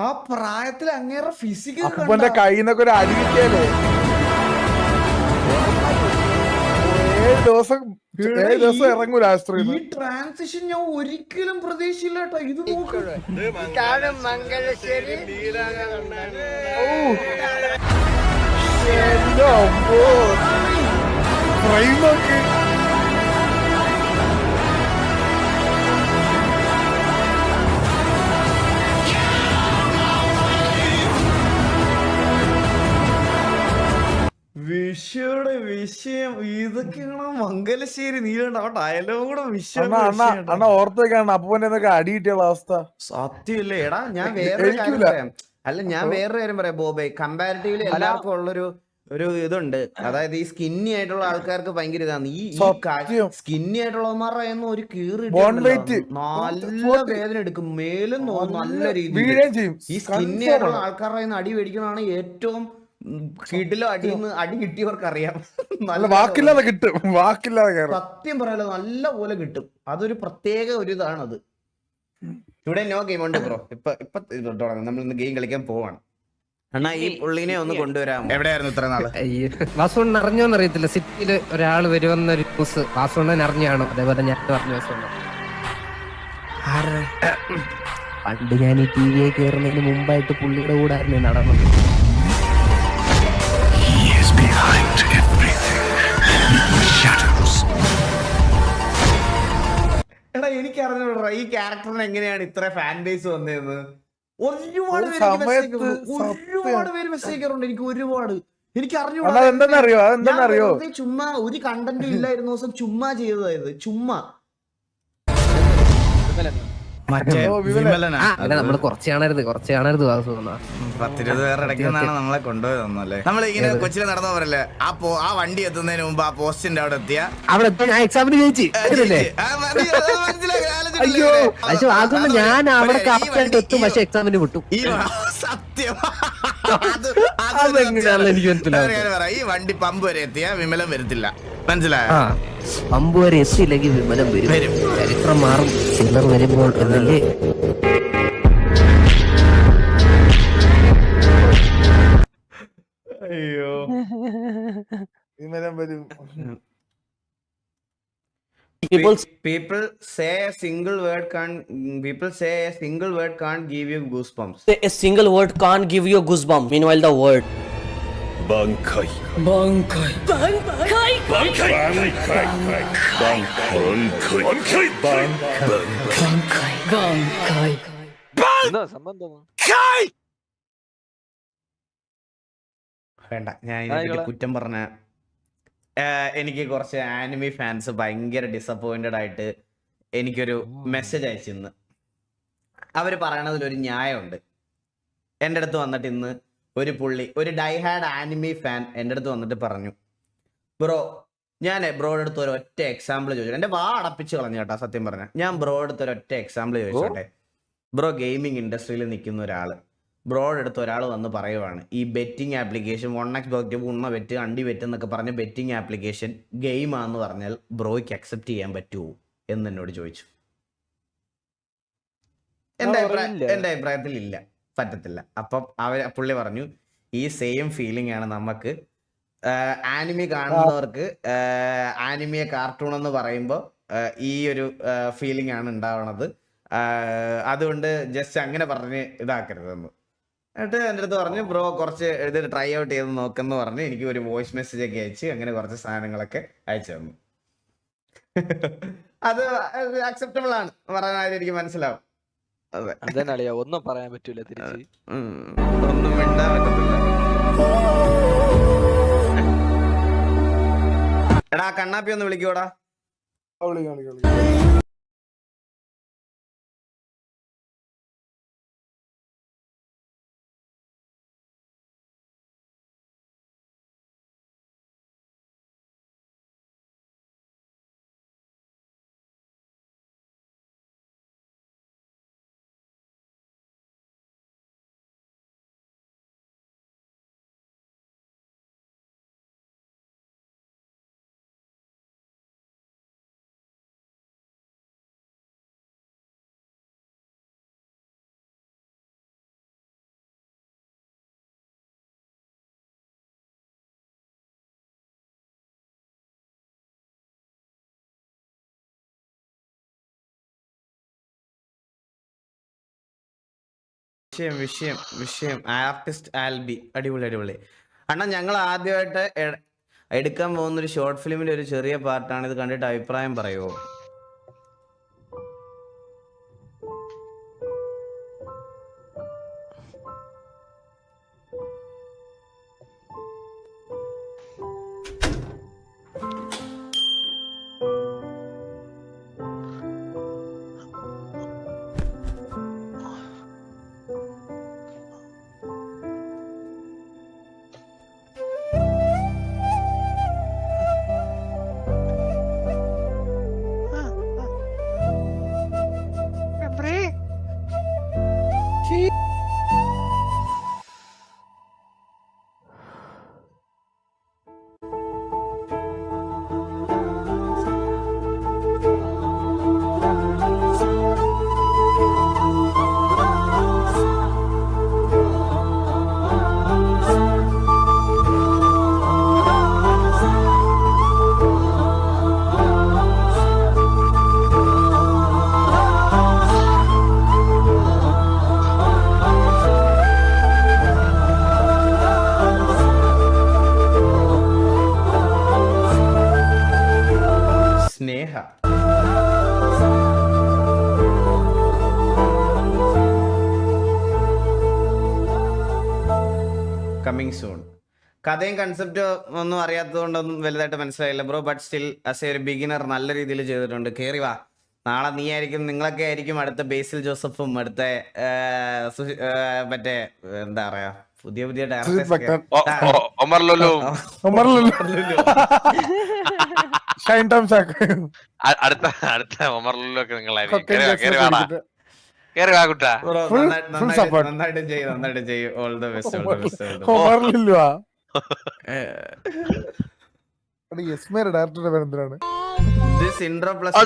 ആ പ്രായത്തിൽ അങ്ങേറെ ഫിസിക്കൽ അപ്പന്റെ കയ്യിൽ നിന്നൊക്കെ ഒരു അടി കിട്ടിയല്ലേ. 7 ദിവസം ഇറങ്ങൂല ആസ്ത്രീന്ന്. ഈ ട്രാൻസിഷൻ ഞാൻ ഒരിക്കലും പ്രതീക്ഷയില്ല കേട്ടോ. ഇത് ഇതാണ് മംഗലശ്ശേരി. നോക്ക് വിഷയുടെ വിഷയം ഇതൊക്കെയാണ് മംഗലശ്ശേരി. നീലണ്ട ആ ഡയലോഗ് കൂടെ വിഷയം. അണ്ണ ഓർത്തേക്കാണ് അപ്പന്റെ അടി കിട്ടിയുള്ള അവസ്ഥ. സത്യമല്ലേ എടാ. ഞാൻ വേറൊരു കാര്യം പറയാം. ഞാൻ വേറൊരു കാര്യം പറയാം ബോബേ. കമ്പാരിറ്റീവ്ലി എല്ലാവർക്കും ഉള്ളൊരു ഇതുണ്ട്. അതായത് ഈ സ്കിന്നി ആയിട്ടുള്ള ആൾക്കാർക്ക് ഭയങ്കര ഇതാണ്. ഈ സ്കിന്നി ആയിട്ടുള്ളവന്മാരുടെ ഒരു കീറി നല്ല വേദന എടുക്കും. മേലും നല്ല രീതിയിൽ ഈ സ്കിന്നി ആയിട്ടുള്ള ആൾക്കാരുടെ അടി മേടിക്കുന്നതാണ് ഏറ്റവും കിടിലോ. അടി കിട്ടിയവർക്ക് അറിയാം. വാക്കില്ലാതെ കിട്ടും. സത്യം പറയാലോ നല്ല പോലെ കിട്ടും. അതൊരു പ്രത്യേക ഒരു ഇതാണത്. ഇവിടെ നോ ഗെയിം ഉണ്ട് ബ്രോ. ഇപ്പൊ തുടങ്ങും. നമ്മൾ ഇന്ന് ഗെയിം കളിക്കാൻ പോവാണ്. അണ്ണാ ഈ പുള്ളിനെ ഒന്ന് കൊണ്ടുവരാം. എവിടെയായിരുന്നു ഇത്ര നാള്? വാസുണ്ണൻ അറിഞ്ഞോന്ന് അറിയത്തില്ല. സിറ്റിയില് ഒരാൾ വരുമെന്നൊരു ന്യൂസ് വാസുണ്ണൻ അറിഞ്ഞാണോ? അതേപോലെ ഞാൻ പറഞ്ഞു വാസുണ്ണൻ. പണ്ട് ഞാൻ ഈ ടി വിയെ കയറുന്നതിന് മുമ്പായിട്ട് പുള്ളിയുടെ കൂടെ ആയിരുന്നു നടന്നത്. എടാ എനിക്ക് അറിഞ്ഞൂടാ ഈ ക്യാരക്ടറിന് എങ്ങനെയാണ് ഇത്ര ഫാൻ ബേസ് വന്നതെന്ന്. ഒരുപാട് പേര് മെസ്സേജ് കയറുണ്ട്. എനിക്ക് അറിഞ്ഞൂടാ. എന്തെന്നറിയോ ചുമ്മാ ഒരു കണ്ടന്റ് ഇല്ലായിരുന്നു ദിവസം ചുമ്മാ ചെയ്തതായത്. ചുമ്മാ നമ്മള് കുറച്ച് കാണരുത് വാസു. 10-20 പേർ ഇടയ്ക്കുന്നാണ് നമ്മളെ കൊണ്ടുപോയതല്ലേ. നമ്മളിങ്ങനെ കൊച്ചിയിൽ നടന്ന പോരല്ലേ. ആ വണ്ടി എത്തുന്നതിന് മുമ്പ് ആ പോസ്റ്റിന്റെ അവിടെ എത്തിയ ഞാൻ എക്സാമിന് ജയിച്ചു. ഞാൻ അവിടെ കറക്റ്റായിട്ട് എത്തും, പക്ഷെ എക്സാമിന് വിട്ടു. സത്യം. എനിക്ക് മനസ്സിലാവും. ഈ വണ്ടി പമ്പ് വരെ എത്തിയ വിമലം വരത്തില്ല. മനസ്സിലായോ? പമ്പ് വരെ എത്തിയില്ലെങ്കിൽ വിമലം വരും. ചരിത്രം മാറും ചിലർ വരുമ്പോൾ എന്നല്ലേ. അയ്യോ വിമലം വരും. People say a single word can't give you goosebumps. A single word can't give you goosebumps. Meanwhile the word Bankai. എന്താ സംബന്ധം? വേണ്ട ഞാൻ ഇതിനെ കുറ്റം പറഞ്ഞ എനിക്ക് കുറച്ച് ആനിമി ഫാൻസ് ഭയങ്കര ഡിസപ്പോയിന്റഡ് ആയിട്ട് എനിക്കൊരു മെസ്സേജ് അയച്ചിന്ന്. അവർ പറയണതിലൊരു ന്യായമുണ്ട്. എൻ്റെ അടുത്ത് വന്നിട്ട് ഇന്ന് ഒരു ഡൈഹാഡ് ആനിമി ഫാൻ എൻ്റെ അടുത്ത് വന്നിട്ട് പറഞ്ഞു, ബ്രോ ഞാൻ ബ്രോയുടെ അടുത്ത് ഒരു ഒറ്റ എക്സാമ്പിൾ ചോദിച്ചു. എൻ്റെ വാ അടപ്പിച്ച് കളഞ്ഞു കേട്ടോ സത്യം പറഞ്ഞാൽ. ഞാൻ ബ്രോയുടെ അടുത്ത് ഒരു ഒറ്റ എക്സാമ്പിൾ ചോദിച്ചോട്ടെ. ബ്രോ ഗെയിമിംഗ് ഇൻഡസ്ട്രിയിൽ നിൽക്കുന്ന ഒരാൾ, ബ്രോയുടെ അടുത്ത് ഒരാൾ വന്ന് പറയുവാണ് ഈ ബെറ്റിംഗ് ആപ്ലിക്കേഷൻ 1x ഉണ്ണ ബെറ്റ് അണ്ടി ബെറ്റ് എന്നൊക്കെ പറഞ്ഞ ബെറ്റിംഗ് ആപ്ലിക്കേഷൻ ഗെയിമാന്ന് പറഞ്ഞാൽ ബ്രോയ്ക്ക് അക്സെപ്റ്റ് ചെയ്യാൻ പറ്റുമോ എന്ന് എന്നോട് ചോദിച്ചു. എൻ്റെ അഭിപ്രായത്തിൽ ഇല്ല, പറ്റത്തില്ല. അപ്പം പുള്ളി പറഞ്ഞു ഈ സെയിം ഫീലിംഗ് ആണ് നമുക്ക് ആനിമി കാണുന്നവർക്ക് ആനിമിയെ കാർട്ടൂൺ എന്ന് പറയുമ്പോൾ ഈ ഒരു ഫീലിംഗ് ആണ് ഉണ്ടാവണത്. അതുകൊണ്ട് ജസ്റ്റ് അങ്ങനെ പറഞ്ഞ് ഇതാക്കരുതെന്ന്. എന്നിട്ട് എൻ്റെ അടുത്ത് പറഞ്ഞു ബ്രോ കുറച്ച് ഇത് ട്രൈ ഔട്ട് ചെയ്ത് നോക്കെന്ന് പറഞ്ഞ് എനിക്ക് ഒരു വോയിസ് മെസ്സേജ് ഒക്കെ അയച്ച് അങ്ങനെ കുറച്ച് സാധനങ്ങളൊക്കെ അയച്ചു തന്നു. അത് അക്സെപ്റ്റബിൾ ആണ് പറയാനായിട്ട് എനിക്ക് മനസ്സിലാവും. അതെ, ഒന്നും പറയാൻ പറ്റൂല, തിരിച്ച് ഒന്നും മിണ്ടാൻ പറ്റത്തില്ല. എടാ കണ്ണാപ്പി ഒന്ന് വിളിക്കോടാ. വിഷയം ആർട്ടിസ്റ്റ് ആൽബി അടിപൊളി. അണ്ണാ ഞങ്ങൾ ആദ്യമായിട്ട് എടുക്കാൻ പോകുന്ന ഒരു ഷോർട്ട് ഫിലിമിന്റെ ഒരു ചെറിയ പാർട്ടാണ്. ഇത് കണ്ടിട്ട് അഭിപ്രായം പറയുമോ? Coming soon. കഥയും കൺസെപ്റ്റ് ഒന്നും അറിയാത്തത് കൊണ്ടൊന്നും വലുതായിട്ട് മനസ്സിലായില്ല bro. But still as A ഒരു ബിഗിനർ നല്ല രീതിയിൽ ചെയ്തിട്ടുണ്ട്. കേറി വാ, നാളെ നീ ആയിരിക്കും, നിങ്ങളൊക്കെ ആയിരിക്കും അടുത്ത ബേസിൽ ജോസഫും അടുത്ത മറ്റേ എന്താ പറയാ പുതിയ ഡയറക്ടേഴ്സ്. നന്നായിട്ട് ചെയ്യും. All the best. ഡയറക്ടറുടെ പേരെന്തിനാണ്? ദിസ് ഇൻട്രോ പ്ലസ്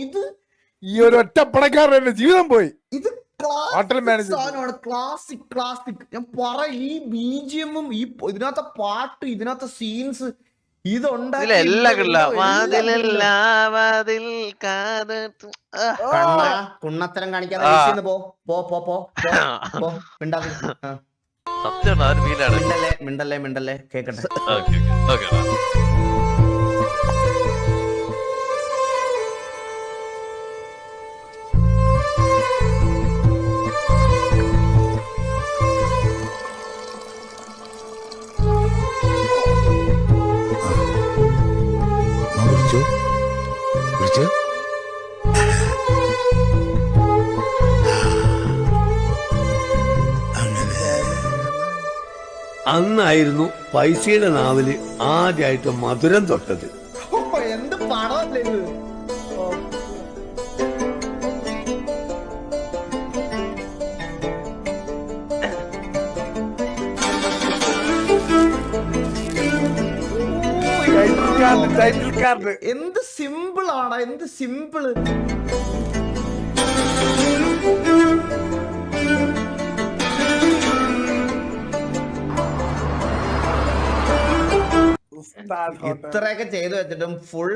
ഇത് ഈ ഒരു ഒറ്റ പടക്കാരന്റെ ജീവിതം പോയി. ഇത് ക്ലാസിക്. ഞാൻ പറ, ഈ ബിജിഎമ്മും ഈ ഇതിനകത്തെ പാട്ട്, ഇതിനകത്തെ സീൻസ്, കുണ്ണത്തരം കാണിക്കാതെ മിണ്ടല്ലേ കേക്കട്ടെ. അന്നായിരുന്നു പൈസയുടെ നാവില് ആദ്യമായിട്ട് മധുരം തൊട്ടത്. എന്ത് പടമല്ലേ ഇത്? ടൈറ്റിൽ കാർഡ് എന്ത് സിമ്പിൾ ആണ്, എന്ത് സിമ്പിള്. ഇത്രയൊക്കെ ചെയ്തു വെച്ചിട്ടും ഫുൾ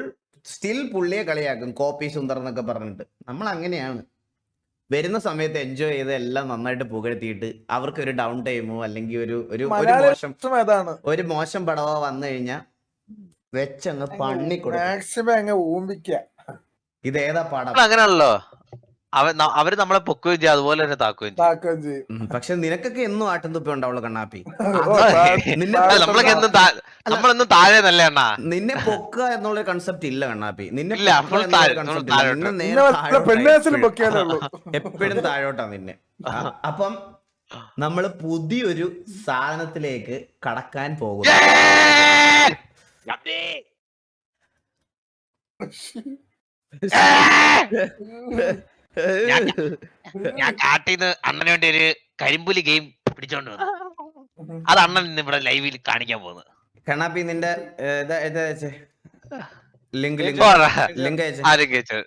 സ്റ്റിൽ പുള്ളിയെ കളിയാക്കും, കോപ്പി സുന്ദർ എന്നൊക്കെ പറഞ്ഞിട്ട്. നമ്മൾ അങ്ങനെയാണ് വരുന്ന സമയത്ത് എൻജോയ് ചെയ്ത് എല്ലാം നന്നായിട്ട് പുകഴ്ത്തിയിട്ട് അവർക്ക് ഒരു ഡൗൺ ടൈമോ അല്ലെങ്കിൽ ഒരു മോശം പടവോ വന്നു കഴിഞ്ഞാൽ വെച്ചങ്ങ് പണ്ണി മാക്സിമം അങ്ങ് ഊമ്പിക്ക. ഇതേതാ പടം? അങ്ങനെയാണല്ലോ, അവര് നമ്മളെ പൊക്കുകയും ചെയ്യും, അതുപോലെ തന്നെ താക്കുകയും ചെയ്യും. പക്ഷെ നിനക്കൊക്കെ എന്നും ആട്ടും തുപ്പ ഉണ്ടാവുള്ളൂ കണ്ണാപ്പി. നമ്മളൊന്നും താഴെ നല്ല എണ്ണ. നിന്നെ പൊക്കുക എന്നുള്ള കൺസെപ്റ്റ് ഇല്ല കണ്ണാപ്പി. നിന്നെ എപ്പോഴും താഴോട്ടാ നിന്നെ. അപ്പം നമ്മള് പുതിയൊരു സാധനത്തിലേക്ക് കടക്കാൻ പോകുന്നു. ഞാൻ കാട്ടിന്ന് അണ്ണന് വേണ്ടി ഒരു കരിമ്പുലി ഗെയിം പിടിച്ചോണ്ട് വന്നു. അത് അണ്ണൻ ഇന്ന് ഇവിടെ ലൈവിൽ കാണിക്കാൻ പോകുന്നത്. കണ്ണാപ്പി നിന്റെ ലിങ്ക് അയച്ചു.